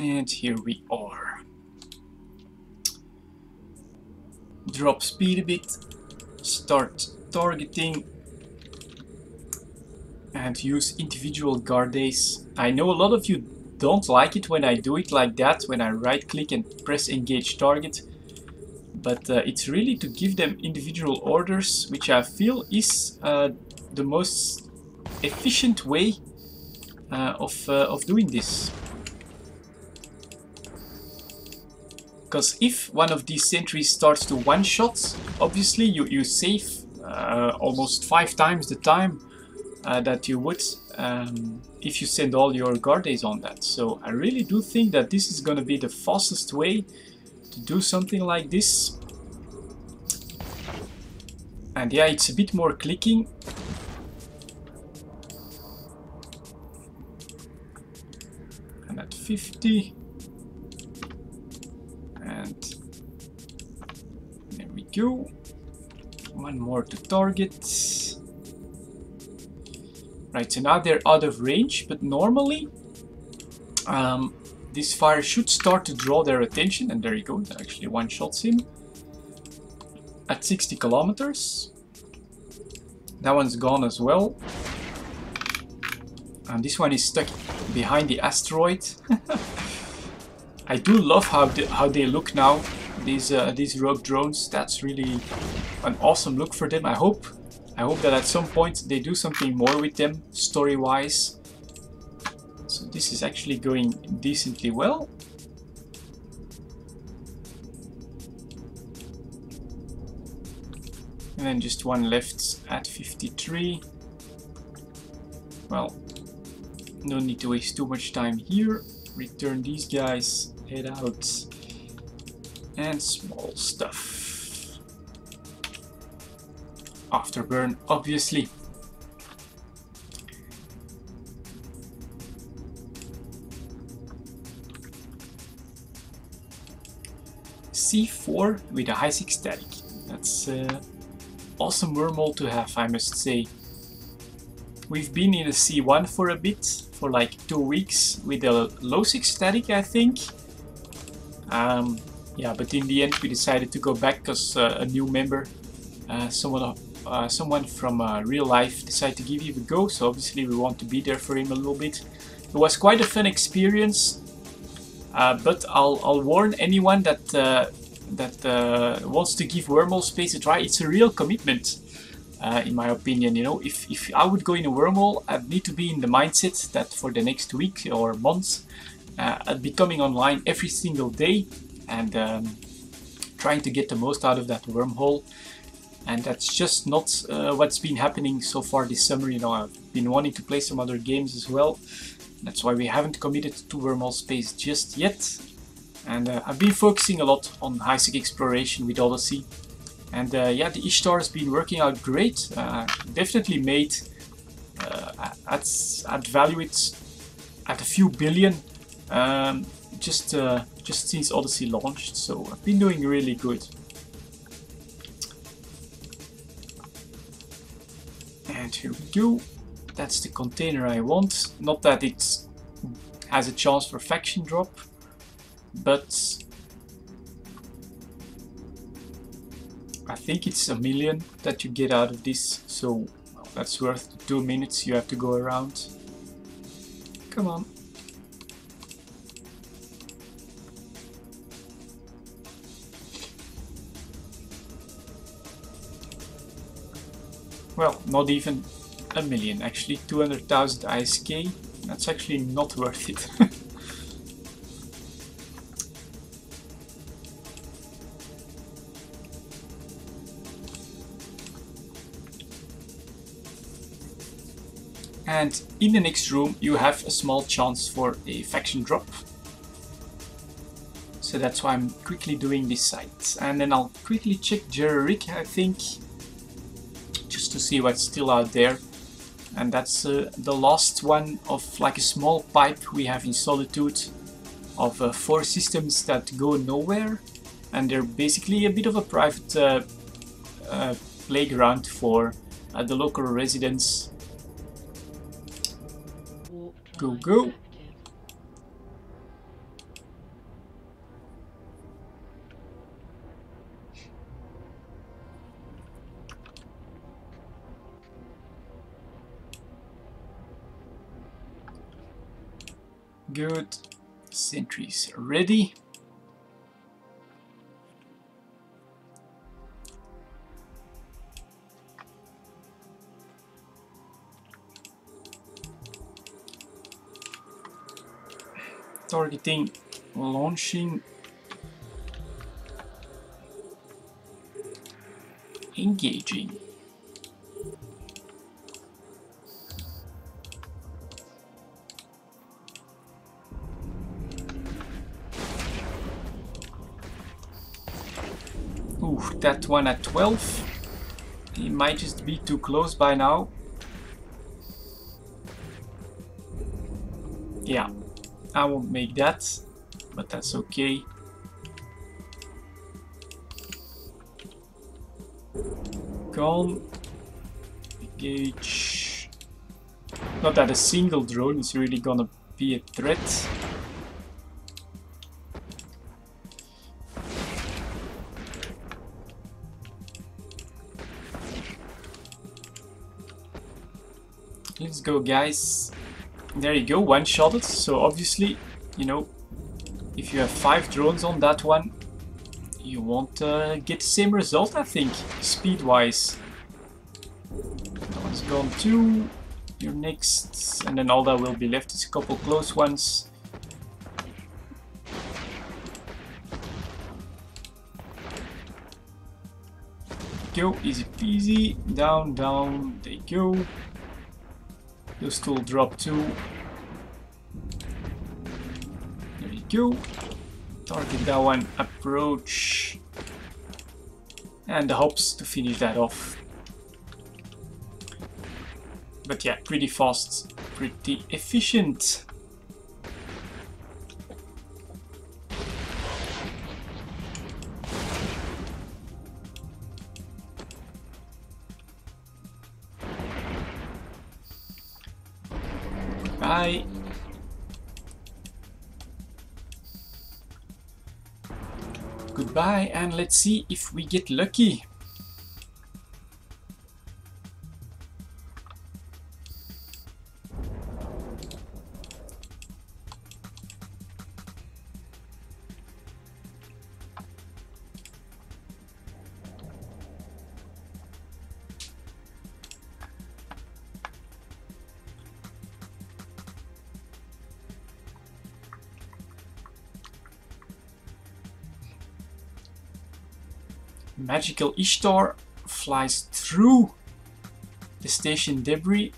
And here we are. Drop speed a bit, start targeting, and use individual guard days. I know a lot of you don't like it when I do it like that, when I right click and press engage target, but it's really to give them individual orders, which I feel is the most efficient way of doing this. Because if one of these sentries starts to one-shot, obviously you save almost 5 times the time that you would if you send all your guard days on that. So I really do think that this is going to be the fastest way to do something like this. And yeah, it's a bit more clicking. And at 50. And there we go. One more to target. Right, so now they're out of range, but normally this fire should start to draw their attention, and there you go, that actually one-shots him at 60 kilometers. That one's gone as well. And this one is stuck behind the asteroid. I do love how they look now, these rogue drones. That's really an awesome look for them. I hope that at some point they do something more with them, story-wise. So this is actually going decently well. And then just one left at 53. Well, no need to waste too much time here. Return these guys, head out, and small stuff. Afterburn, obviously. C4 with a highsec static. That's awesome wormhole to have, I must say. We've been in a C1 for a bit, for like 2 weeks, with a low-sec static, I think. Yeah, but in the end we decided to go back because a new member, someone from real life, decided to give it a go, so obviously we want to be there for him a little bit. It was quite a fun experience, but I'll warn anyone that wants to give wormhole space a try. It's a real commitment, in my opinion. You know, if I would go in a wormhole, I'd need to be in the mindset that for the next week or month, I'd be coming online every single day and trying to get the most out of that wormhole. And that's just not what's been happening so far this summer. You know, I've been wanting to play some other games as well. That's why we haven't committed to wormhole space just yet. And I've been focusing a lot on highsec exploration with Odyssey. And yeah, the Ishtar has been working out great. Definitely made, I'd value it at a few billion just since Odyssey launched. So I've been doing really good. And here we go. That's the container I want. Not that it has a chance for faction drop, but I think it's 1 million that you get out of this, so well, that's worth the 2 minutes you have to go around. Come on. Well, not even 1 million, actually 200,000 ISK. That's actually not worth it. And in the next room you have a small chance for a faction drop. So that's why I'm quickly doing this site. And then I'll quickly check Jerrick, I think, just to see what's still out there. And that's the last one of like a small pipe we have in Solitude of 4 systems that go nowhere. And they're basically a bit of a private playground for the local residents. Go, go. Good. Sentries ready. Targeting, launching, engaging. Ooh, that one at 12. He might just be too close by now. Yeah, I won't make that, but that's okay. Gone. Engage. Not that a single drone is really gonna be a threat. Let's go, guys. There you go, one-shotted. So obviously, you know, if you have 5 drones on that one, you won't get the same result, I think, speed-wise. That one's gone too. You're next, and then all that will be left is a couple close ones. Go, easy peasy. Down, down, there you go. Those two will drop too. There you go. Target that one, approach. And the hops to finish that off. But yeah, pretty fast, pretty efficient. Bye. Goodbye, and let's see if we get lucky. Magical Ishtar flies through the station debris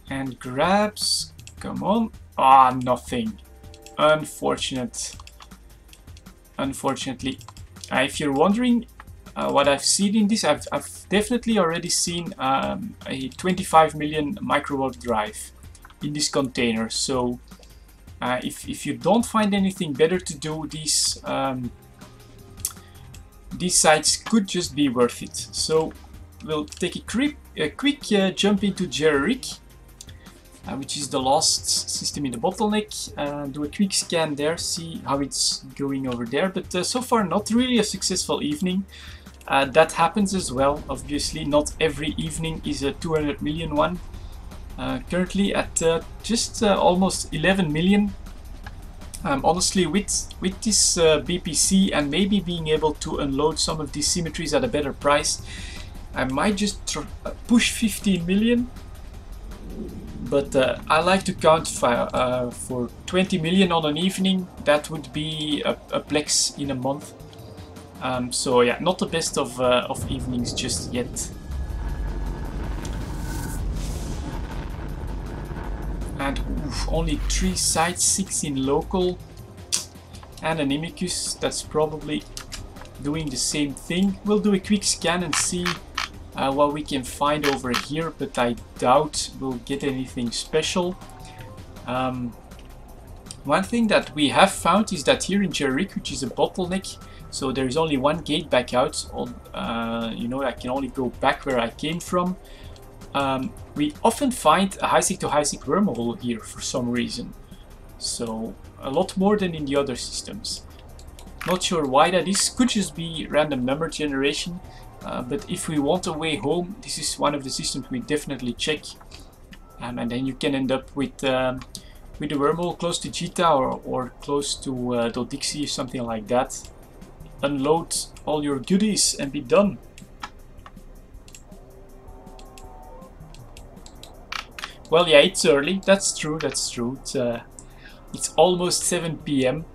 and grabs. Come on. Ah, nothing. Unfortunate. Unfortunately. If you're wondering what I've seen in this, I've definitely already seen a 25 million microwarp drive in this container. So if you don't find anything better to do, these sites could just be worth it. So we'll take a quick jump into Jerrick, which is the last system in the bottleneck. Do a quick scan there, see how it's going over there. But so far, not really a successful evening. That happens as well. Obviously, not every evening is a 200 million one. Currently at just almost 11 million. Honestly, with this BPC and maybe being able to unload some of these symmetries at a better price, I might just push 15 million. But I like to count for 20 million on an evening. That would be a plex in a month. So yeah, not the best of evenings just yet. And oof, only 3 sites, 6 in local, and an Imicus that's probably doing the same thing. We'll do a quick scan and see what we can find over here, but I doubt we'll get anything special. One thing that we have found is that here in Jerrick, which is a bottleneck, so there is only one gate back out. You know, I can only go back where I came from. We often find a highsec to highsec wormhole here for some reason. So a lot more than in the other systems. Not sure why that is. Could just be random number generation. But if we want a way home, this is one of the systems we definitely check. and then you can end up with the wormhole close to Jita or close to Dodixie or something like that. Unload all your goodies and be done. Well, yeah, it's early. That's true. That's true. It's almost 7 p.m.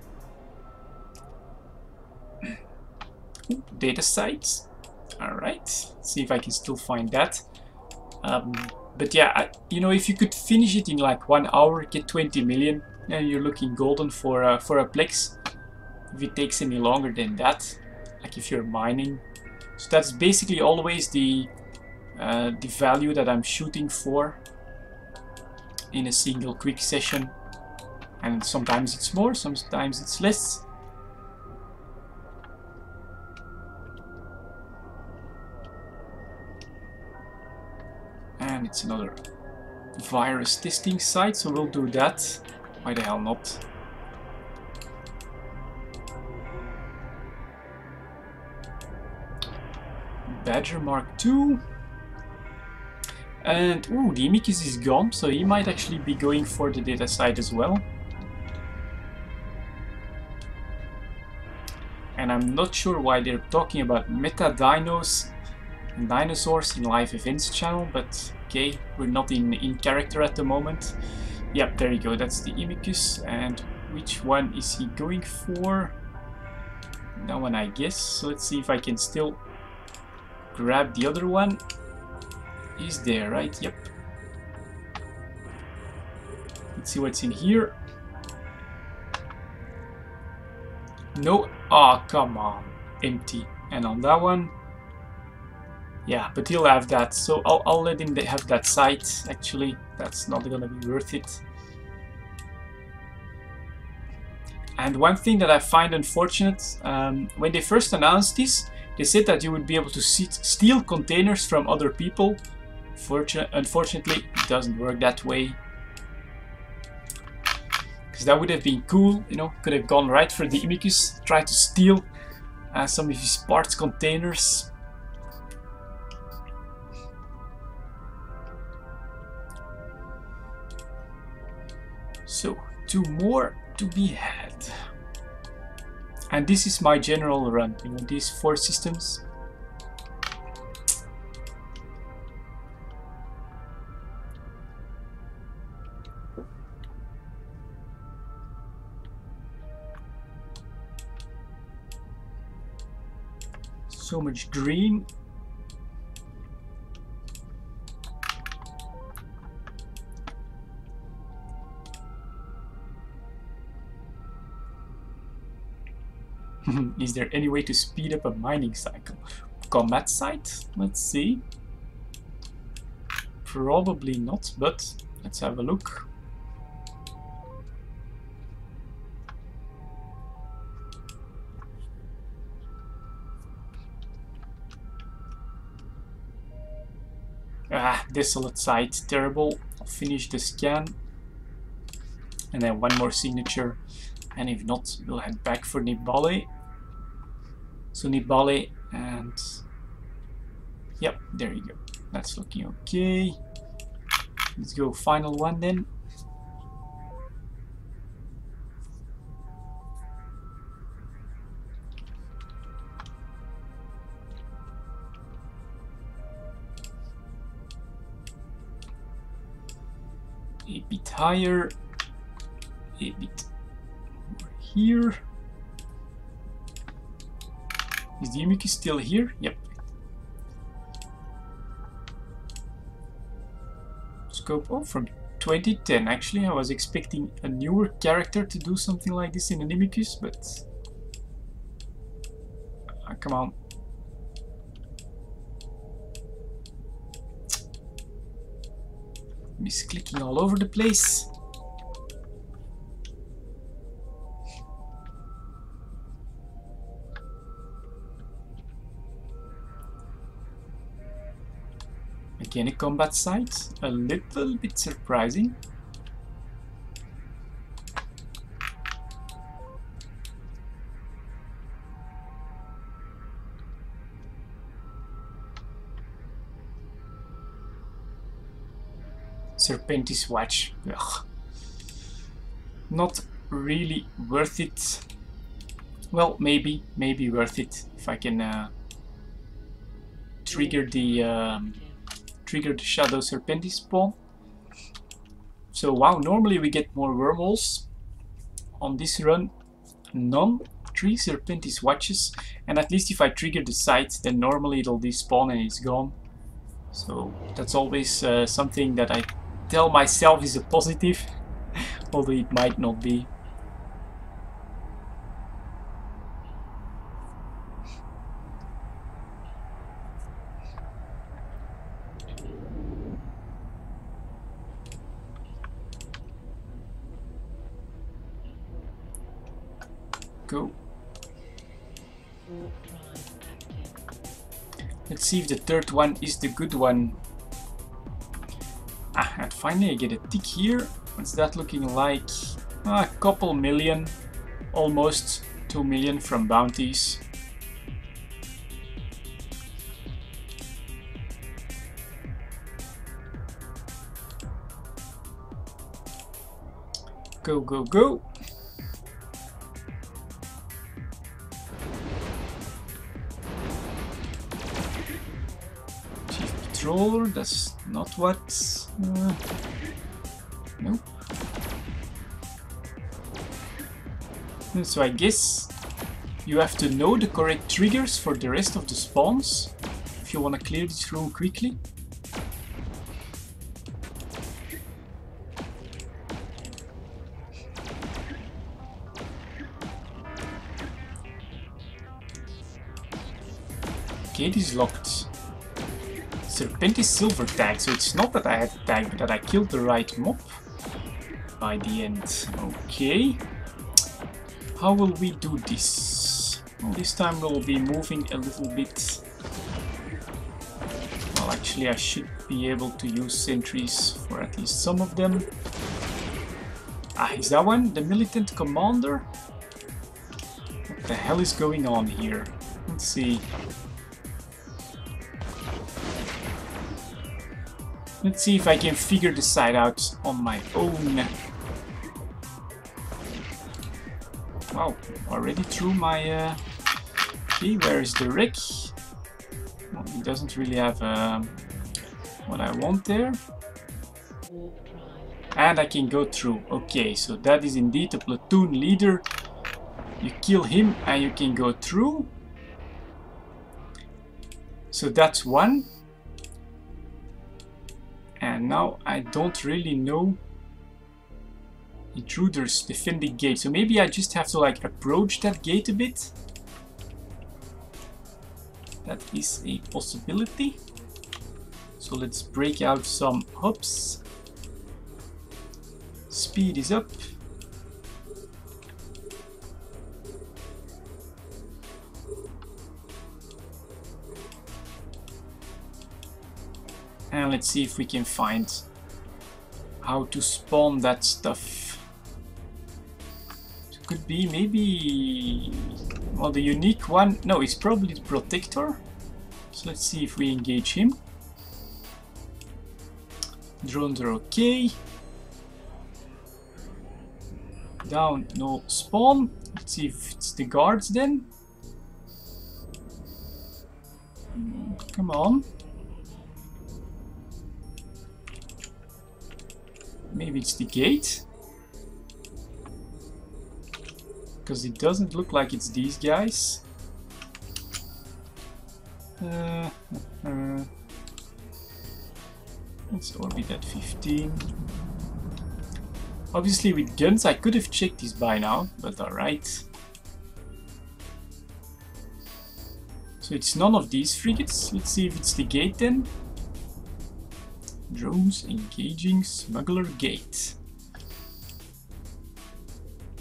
Data sites. All right. See if I can still find that. But yeah, you know, if you could finish it in like 1 hour, get 20 million, and you're looking golden for a Plex. If it takes any longer than that, like if you're mining. So that's basically always the value that I'm shooting for in a single quick session. And sometimes it's more, sometimes it's less. And it's another virus testing site, so we'll do that. Why the hell not? Badger Mark II. And ooh, the Imicus is gone, so he might actually be going for the data site as well. And I'm not sure why they're talking about meta dinos and dinosaurs in live events channel, but okay, we're not in character at the moment. Yep, there you go, that's the Imicus. And which one is he going for? That one, I guess. So let's see if I can still grab the other one. He's there, right? Yep. Let's see what's in here. No. Oh, come on. Empty. And on that one, yeah, but he'll have that. So I'll let him have that site. Actually, that's not gonna be worth it. And one thing that I find unfortunate, when they first announced this, they said that you would be able to steal containers from other people. Unfortunately, it doesn't work that way. Because that would have been cool, you know, could have gone right for the Imicus, try to steal some of his parts containers. So, 2 more to be had. And this is my general run, you know, these 4 systems. So much green. Is there any way to speed up a mining cycle? Combat site? Let's see. Probably not, but let's have a look. Ah, desolate site, terrible. I'll finish the scan. And then 1 more signature. And if not, we'll head back for Nibale. So Nibale and... Yep, there you go. That's looking okay. Let's go final one then. A bit higher, a bit over here. Is the Imicus still here? Yep. Scope, oh, from 2010 actually. I was expecting a newer character to do something like this in an Imicus, but... come on. Misclicking all over the place. Again a combat site, a little bit surprising. Serpentis Watch. Ugh. Not really worth it. Well, maybe worth it if I can trigger the Shadow Serpentis spawn. So wow, normally we get more wormholes. On this run, none. 3 Serpentis Watches, and at least if I trigger the site, then normally it'll despawn and it's gone. So that's always something that I tell myself is a positive, although it might not be. Go. Let's see if the third one is the good one. Ah, and finally I get a tick here. What's that looking like? A couple million. Almost 2 million from bounties. Go, go, go. That's not what. Nope. So I guess you have to know the correct triggers for the rest of the spawns if you want to clear this room quickly. Gate is locked. Serpentis silver tag, so it's not that I had the tag, but that I killed the right mob by the end. Okay. How will we do this? Well, this time we'll be moving a little bit. Well, actually I should be able to use sentries for at least some of them. Ah, is that one? The militant commander? What the hell is going on here? Let's see. Let's see if I can figure the site out on my own. Wow, already through my... Okay, where is the wreck? Well, he doesn't really have what I want there. And I can go through. Okay, so that is indeed a platoon leader. You kill him and you can go through. So that's one. And now I don't really know. Intruders defend the gate. So maybe I just have to like approach that gate a bit. That is a possibility. So let's break out some hops. Speed is up. And let's see if we can find how to spawn that stuff. It could be maybe... Well, the unique one... No, it's probably the Protector. So let's see if we engage him. Drones are okay. Down, no spawn. Let's see if it's the guards then. Come on. Maybe it's the gate. Because it doesn't look like it's these guys. Let's orbit at 15. Obviously with guns I could have checked this by now, but alright. So it's none of these frigates. Let's see if it's the gate then. Drones engaging smuggler gate.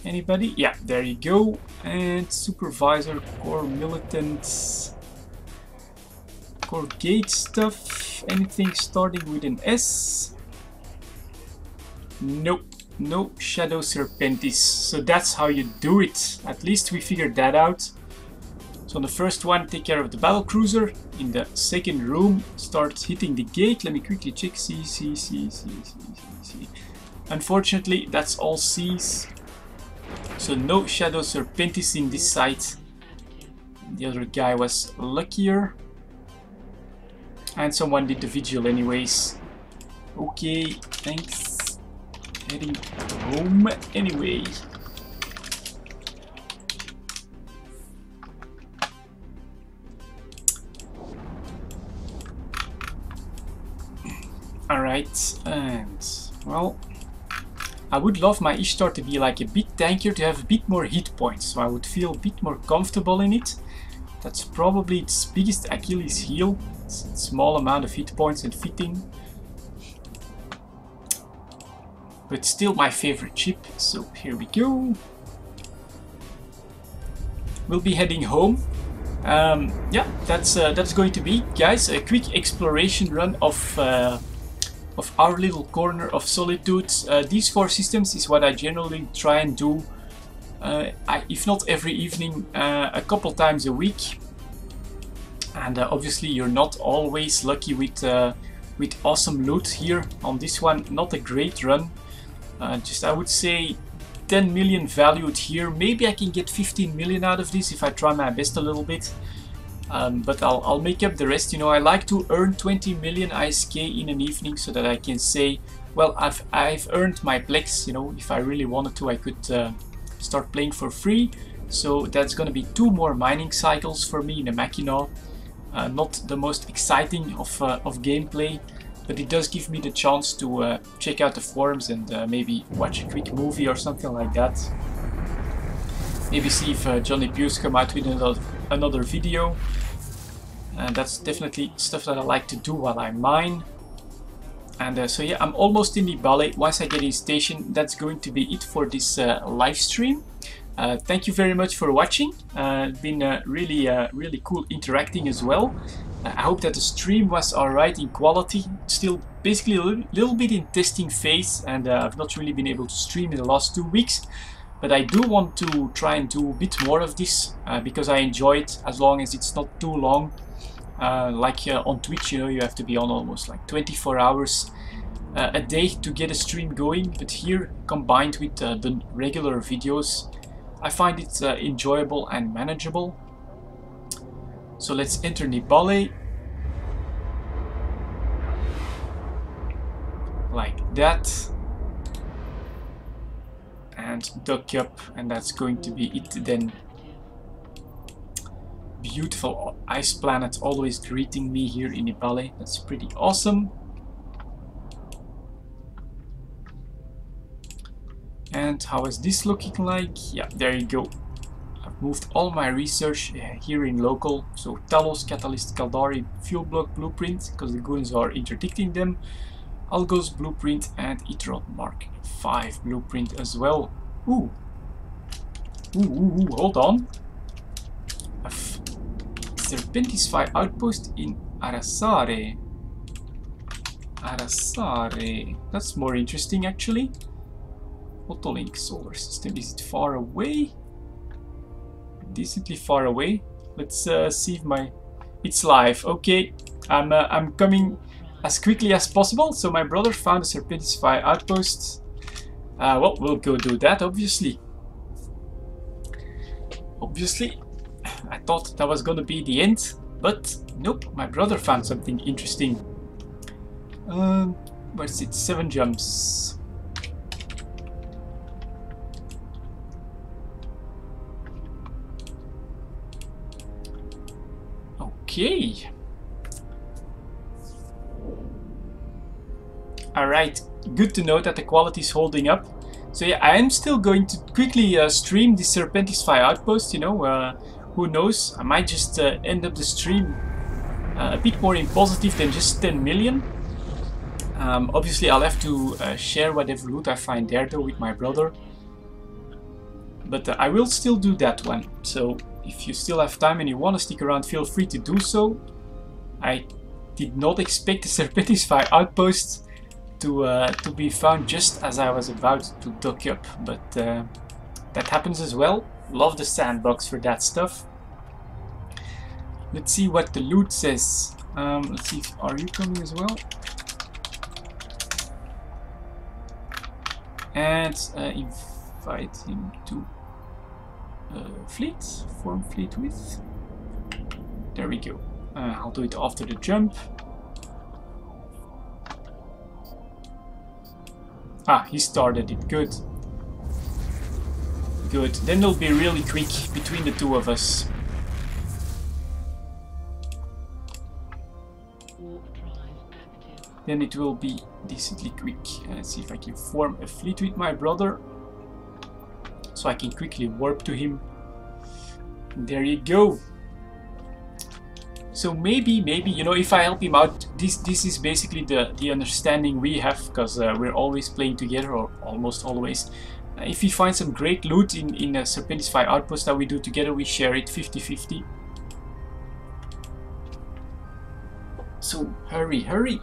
Anybody? Yeah, there you go. And supervisor, core militants, core gate stuff. Anything starting with an S? Nope. No Shadow Serpentis. So that's how you do it. At least we figured that out. So on the first one, take care of the battlecruiser. in the second room, start hitting the gate. Let me quickly check. See. Unfortunately, that's all C's. So no Shadow Serpentis in this site. The other guy was luckier. And someone did the vigil anyways. Okay, thanks. Heading home anyway. Alright, and well, I would love my Ishtar to be like a bit tankier, to have a bit more hit points, so I would feel a bit more comfortable in it. That's probably its biggest Achilles heel. It's a small amount of hit points and fitting. But still my favorite chip, so here we go. We'll be heading home. Yeah, that's going to be, guys, a quick exploration run of our little corner of Solitude. These 4 systems is what I generally try and do, if not every evening, a couple times a week. And obviously you're not always lucky with awesome loot here on this one. Not a great run. Just I would say 10 million valued here. Maybe I can get 15 million out of this if I try my best a little bit. But I'll make up the rest. You know, I like to earn 20 million ISK in an evening so that I can say, well, I've earned my Plex. You know, if I really wanted to, I could start playing for free. So that's gonna be 2 more mining cycles for me in a Mackinac. Not the most exciting of gameplay, but it does give me the chance to check out the forums and maybe watch a quick movie or something like that. Maybe see if Johnny Pew's come out with another video. And that's definitely stuff that I like to do while I mine. And so yeah, I'm almost in the ballet. Once I get in station, that's going to be it for this live stream. Thank you very much for watching. It's been really cool interacting as well. I hope that the stream was alright in quality. Still basically a little bit in testing phase, and I've not really been able to stream in the last 2 weeks. But I do want to try and do a bit more of this because I enjoy it, as long as it's not too long. Like on Twitch, you know, you have to be on almost like 24 hours a day to get a stream going. But here, combined with the regular videos, I find it enjoyable and manageable. So let's enter Nibale. Like that. And duck up, and that's going to be it then. Beautiful ice planet always greeting me here in Nibale. That's pretty awesome. And how is this looking like? Yeah, there you go. I've moved all my research here in local. So Talos, Catalyst, Caldari, Fuel Block, Blueprint, because the goons are interdicting them. Algos Blueprint and Itron Mark 5 Blueprint as well. Ooh, hold on. Serpentis Outpost in Arasare. That's more interesting actually. Photolink solar system. Is it far away? Decently far away. Let's see if it's live. Okay, I'm coming as quickly as possible. So my brother found a Serpentis Outpost. Well, we'll go do that, obviously. I thought that was gonna be the end, but nope, my brother found something interesting. Where's it? 7 jumps. Okay. Alright, good to know that the quality is holding up. So yeah, I am still going to quickly stream the Serpentis Outpost, you know, who knows, I might just end up the stream a bit more in positive than just 10 million. Obviously I'll have to share whatever loot I find there though with my brother. But I will still do that one, so if you still have time and you want to stick around, feel free to do so. I did not expect the Serpentis Outpost to be found just as I was about to dock up, but that happens as well. Love the sandbox for that stuff. Let's see what the loot says. Let's see, are you coming as well? And invite him to fleet, form fleet with. There we go. I'll do it after the jump. Ah, he started it. Good. Good. Then it'll be really quick between the two of us. Then it will be decently quick. Let's see if I can form a fleet with my brother, so I can quickly warp to him. There you go. So maybe, you know, if I help him out, this is basically the understanding we have, because we're always playing together, or almost always. If we find some great loot in a Serpentis Outpost that we do together, we share it 50-50. So hurry, hurry.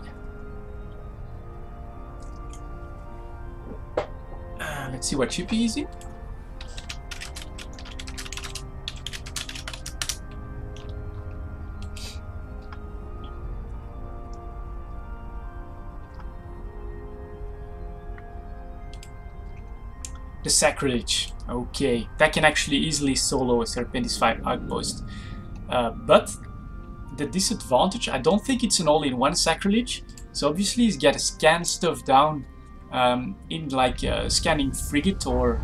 Let's see what ship he is in. The Sacrilege. Okay, that can actually easily solo a Serpentis Outpost. But the disadvantage, I don't think it's an all-in-one Sacrilege. So obviously he's got to scan stuff down in like a scanning frigate, or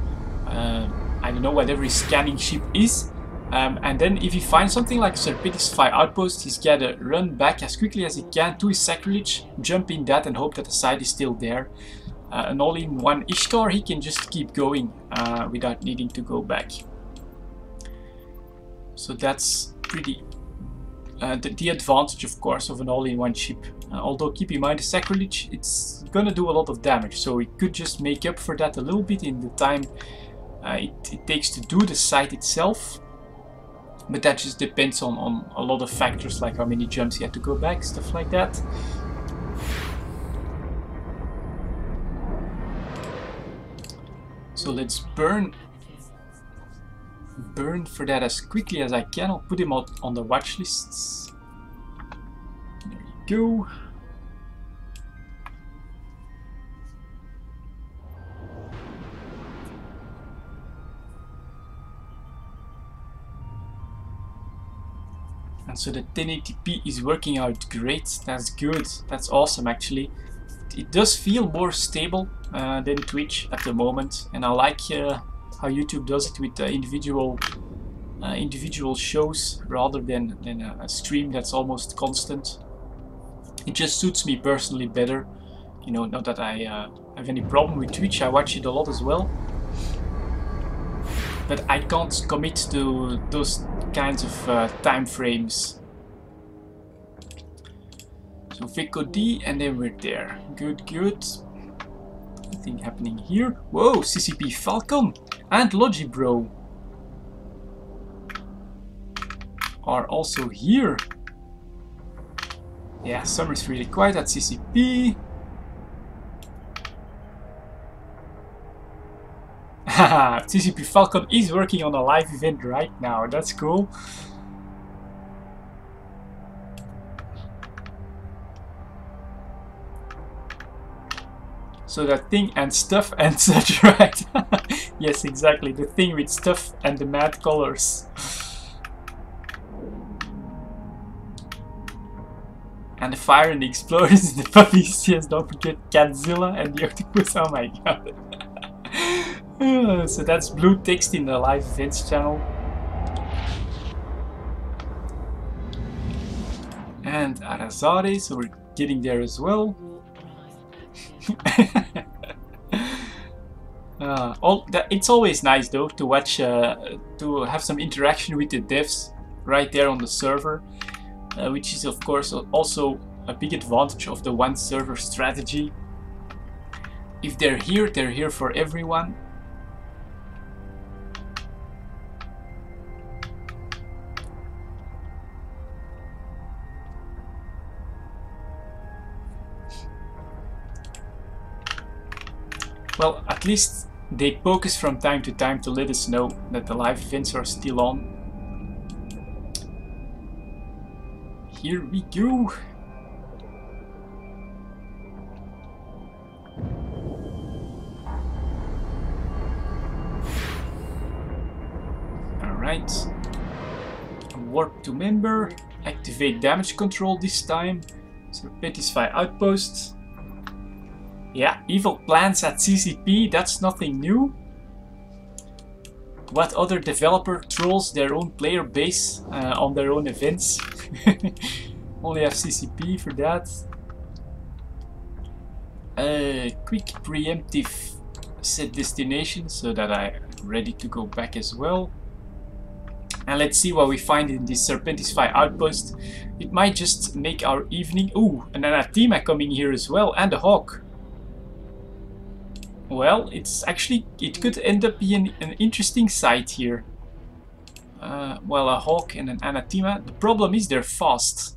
I don't know, whatever his scanning ship is. And then if he finds something like Serpentis Outpost, he's got to run back as quickly as he can to his Sacrilege, jump in that and hope that the site is still there. An all-in-one Ishtar, he can just keep going without needing to go back. So that's pretty the advantage, of course, of an all-in-one ship. Although keep in mind, the Sacrilege, it's gonna do a lot of damage, so it could just make up for that a little bit in the time it takes to do the site itself. But that just depends on a lot of factors, like how many jumps you have to go back, stuff like that. So let's burn for that as quickly as I can. I'll put him out on the watch lists. There you go. And so the 1080p is working out great. That's good. That's awesome, actually. It does feel more stable than Twitch at the moment, and I like how YouTube does it with individual shows rather than a stream that's almost constant. It just suits me personally better. You know, not that I have any problem with Twitch. I watch it a lot as well, but I can't commit to those kinds of time frames. So Vico D, and then we're there. Good, good. Nothing happening here. Whoa, CCP Falcon and Logibro are also here. Yeah, summer's really quiet at CCP. Haha, CCP Falcon is working on a live event right now. That's cool. So that thing and stuff and such, right? Yes, exactly. The thing with stuff and the mad colors. And the fire and the explosions and the puppies. Yes, don't forget Catzilla and the octopus. Oh my god. So that's blue text in the live events channel. And Arazade, so we're getting there as well. It's always nice though to watch, to have some interaction with the devs right there on the server, which is of course also a big advantage of the one server strategy. If they're here for everyone. Well, at least they poke us from time to time to let us know that the live events are still on. Here we go. Alright. Warp to member. Activate damage control this time. Serpentis Outpost. Yeah, evil plans at CCP, that's nothing new. What other developer trolls their own player base on their own events? Only have CCP for that. Quick preemptive set destination so that I'm ready to go back as well. And let's see what we find in this Serpentis Outpost. It might just make our evening. Ooh, and an Anathema coming here as well, and a Hawk. Well, it's actually, it could end up being an interesting sight here. Well, a Hawk and an Anathema. The problem is they're fast.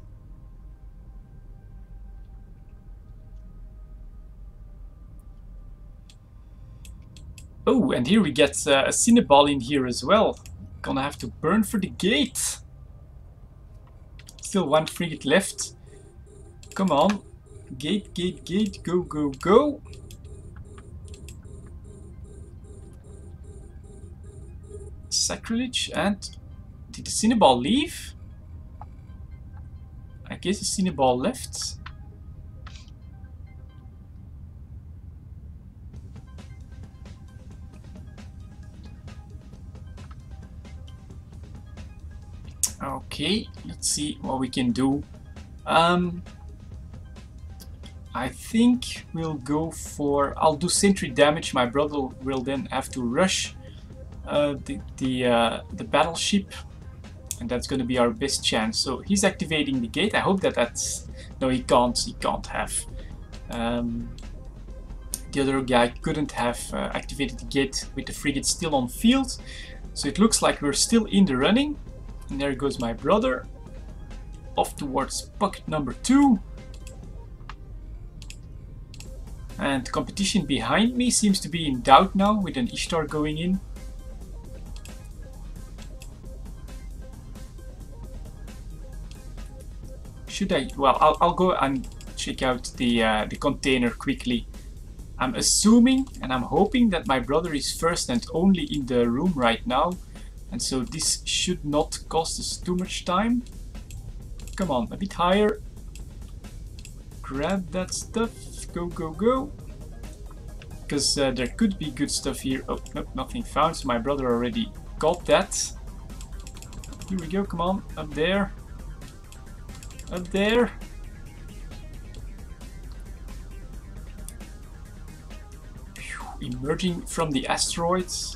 Oh, and here we get a Cinnaball in here as well. Gonna have to burn for the gate. Still one frigate left. Come on. Gate, gate, gate. Go, go, go. Sacrilege. And did the Cinnaball leave? I guess the Cinnaball left. Okay, let's see what we can do. I think we'll go for... I'll do sentry damage. My brother will then have to rush the battleship, and that's going to be our best chance. So he's activating the gate. I hope that that's... No, he can't. He can't have. The other guy couldn't have activated the gate with the frigate still on field. So it looks like we're still in the running. And there goes my brother, off towards pocket number 2. And competition behind me seems to be in doubt now, with an Ishtar going in. Should I? Well, I'll go and check out the container quickly. I'm assuming and I'm hoping that my brother is first and only in the room right now. And so this should not cost us too much time. Come on, a bit higher. Grab that stuff. Go, go, go. Because there could be good stuff here. Oh, nope, nothing found. So my brother already got that. Here we go, come on. Up there. Up there. Whew, emerging from the asteroids.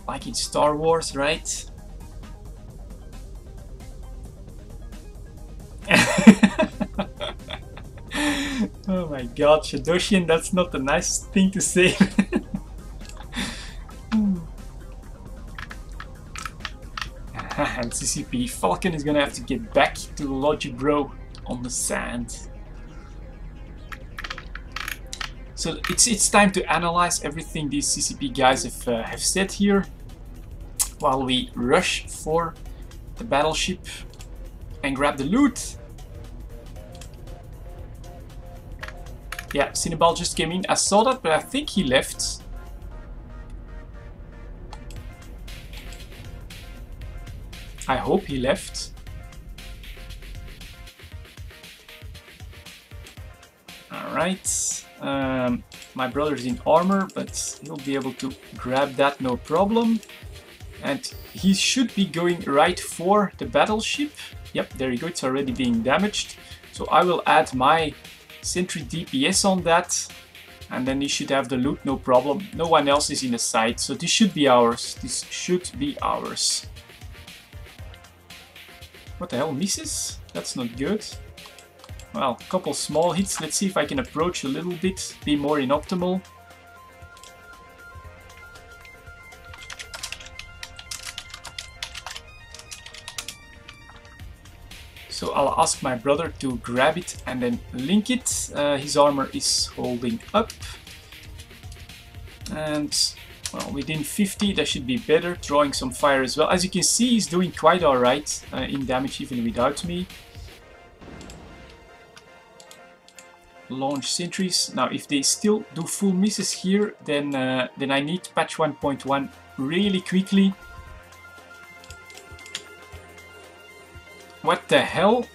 Like in Star Wars, right? Oh my god, Shadoshian, that's not a nice thing to say. And CCP Falcon is gonna have to get back to Logic Bro on the sand. So it's time to analyze everything these CCP guys have said here, while we rush for the battleship and grab the loot. Yeah, Cinnaball just came in. I saw that, but I think he left. I hope he left. Alright. My brother's in armor, but he'll be able to grab that no problem. And he should be going right for the battleship. Yep, there you go, it's already being damaged. So I will add my sentry DPS on that. And then he should have the loot, no problem. No one else is in the sight, so this should be ours. This should be ours. What the hell, misses? That's not good. Well, a couple small hits. Let's see if I can approach a little bit, be more in optimal. So I'll ask my brother to grab it and then link it. His armor is holding up. And Well, within 50, that should be better. Drawing some fire as well. As you can see, he's doing quite alright in damage even without me. Launch sentries. Now, if they still do full misses here, then I need patch 1.1 really quickly. What the hell?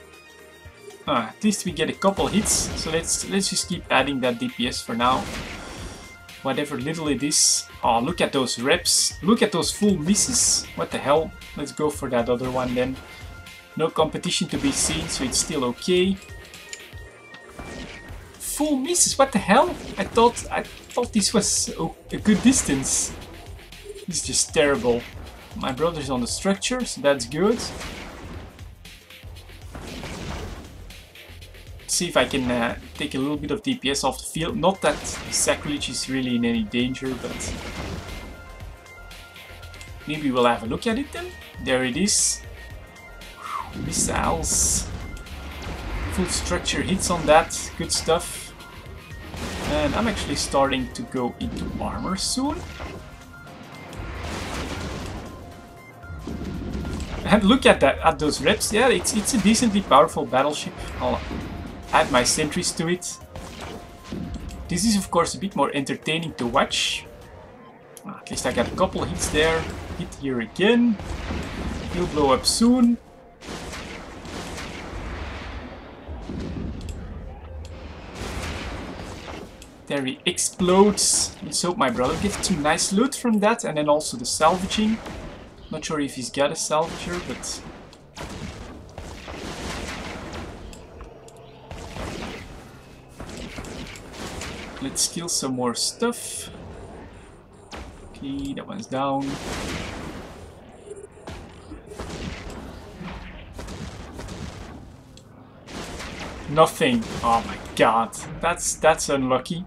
At least we get a couple hits, so let's just keep adding that DPS for now. Whatever little it is. Oh, look at those reps. Look at those full misses. What the hell? Let's go for that other one then. No competition to be seen, so it's still okay. Full misses, what the hell? I thought this was a good distance. This is just terrible. My brother's on the structure, so that's good. See if I can take a little bit of DPS off the field. Not that Sacrilege is really in any danger, but maybe we'll have a look at it then. There it is. Missiles. Full structure hits on that. Good stuff. And I'm actually starting to go into armor soon. And look at that, at those reps. Yeah, it's a decently powerful battleship. I'll add my sentries to it. This is of course a bit more entertaining to watch. At least I got a couple hits there. Hit here again. He'll blow up soon. There he explodes. Let's hope my brother gets some nice loot from that, and then also the salvaging. Not sure if he's got a salvager, but let's kill some more stuff. Okay, that one's down. Nothing. Oh my god, that's unlucky.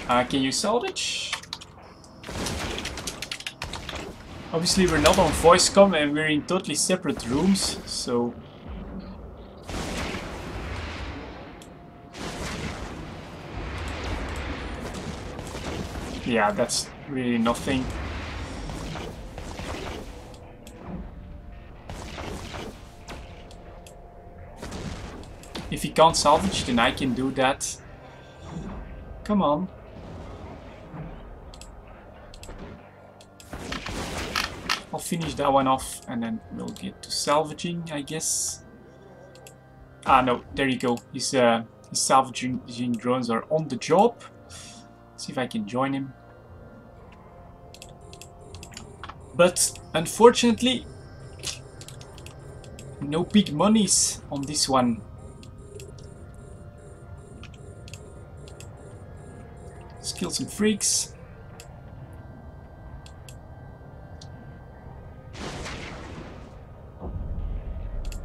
Can you salvage? Obviously we're not on voice comm and we're in totally separate rooms, so yeah, that's really nothing. If he can't salvage, then I can do that. Come on. I'll finish that one off and then we'll get to salvaging, I guess. Ah, no, there you go. His salvaging drones are on the job. See if I can join him. But unfortunately, no big monies on this one. Let's kill some freaks.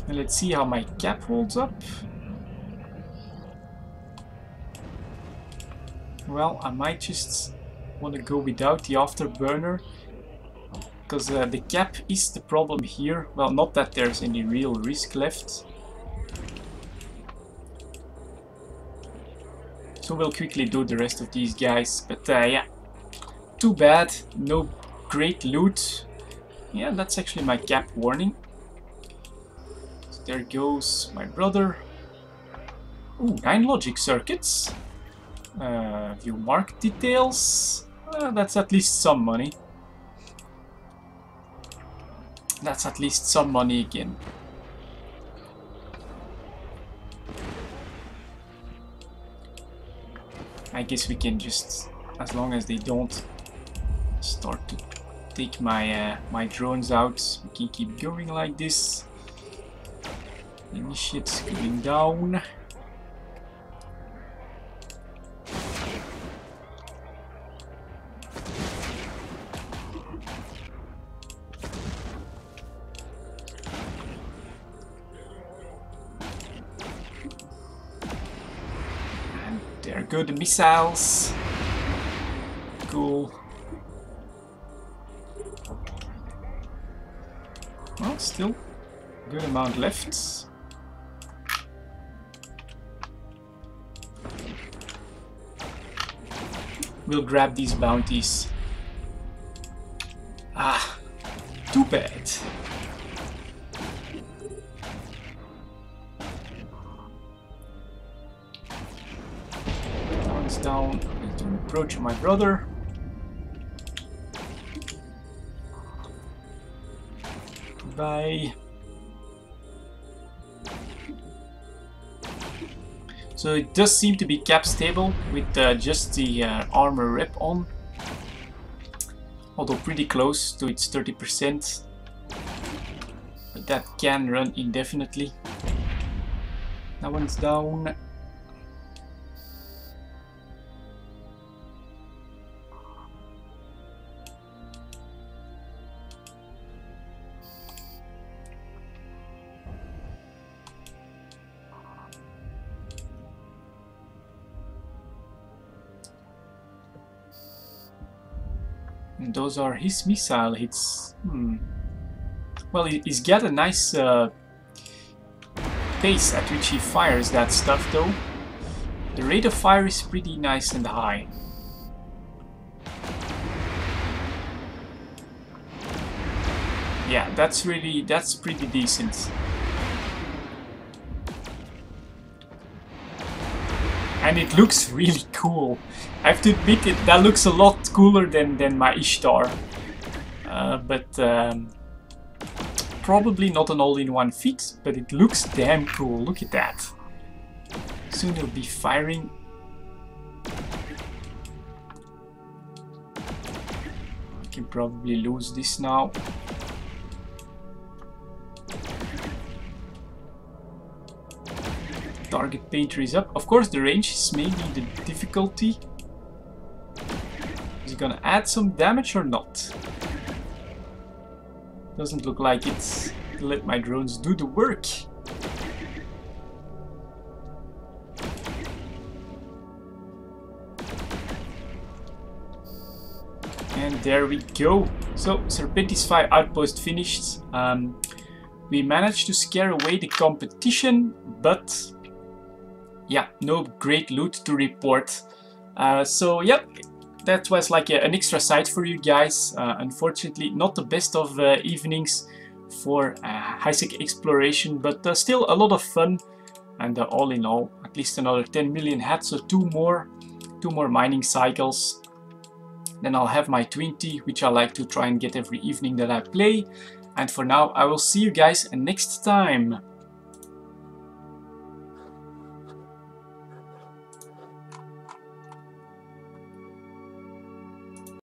And let's see how my cap holds up. Well, I might just want to go without the afterburner, because the cap is the problem here. Well, not that there's any real risk left. So we'll quickly do the rest of these guys, but yeah, too bad, no great loot. Yeah, that's actually my cap warning. So there goes my brother. Ooh, 9 logic circuits. View market details. That's at least some money. That's at least some money again. I guess we can just, as long as they don't start to take my my drones out, we can keep going like this. Initiates going down. There go the missiles. Cool. Well, still good amount left. we'll grab these bounties. Ah, too bad. One's down. I need to approach my brother. Bye. So it does seem to be cap stable with just the armor rep on. Although pretty close to its 30%. But that can run indefinitely. That one's down. And those are his missile hits. Well, he's got a nice pace at which he fires that stuff though. The rate of fire is pretty nice and high. Yeah, that's pretty decent. And it looks really cool. I have to admit that looks a lot cooler than my Ishtar. But probably not an all-in-one fit, but it looks damn cool. Look at that. Soon he'll be firing. I can probably lose this now. Target painter is up. Of course, the range is maybe the difficulty. Is it gonna add some damage or not? Doesn't look like it's. Let my drones do the work. And there we go. So, Serpentis Outpost finished. We managed to scare away the competition, but yeah, no great loot to report. So yeah, that was like an extra site for you guys. Unfortunately, not the best of evenings for highsec exploration, but still a lot of fun. And all in all, at least another 10 million hats, so two more mining cycles. Then I'll have my 20, which I like to try and get every evening that I play. And for now, I will see you guys next time.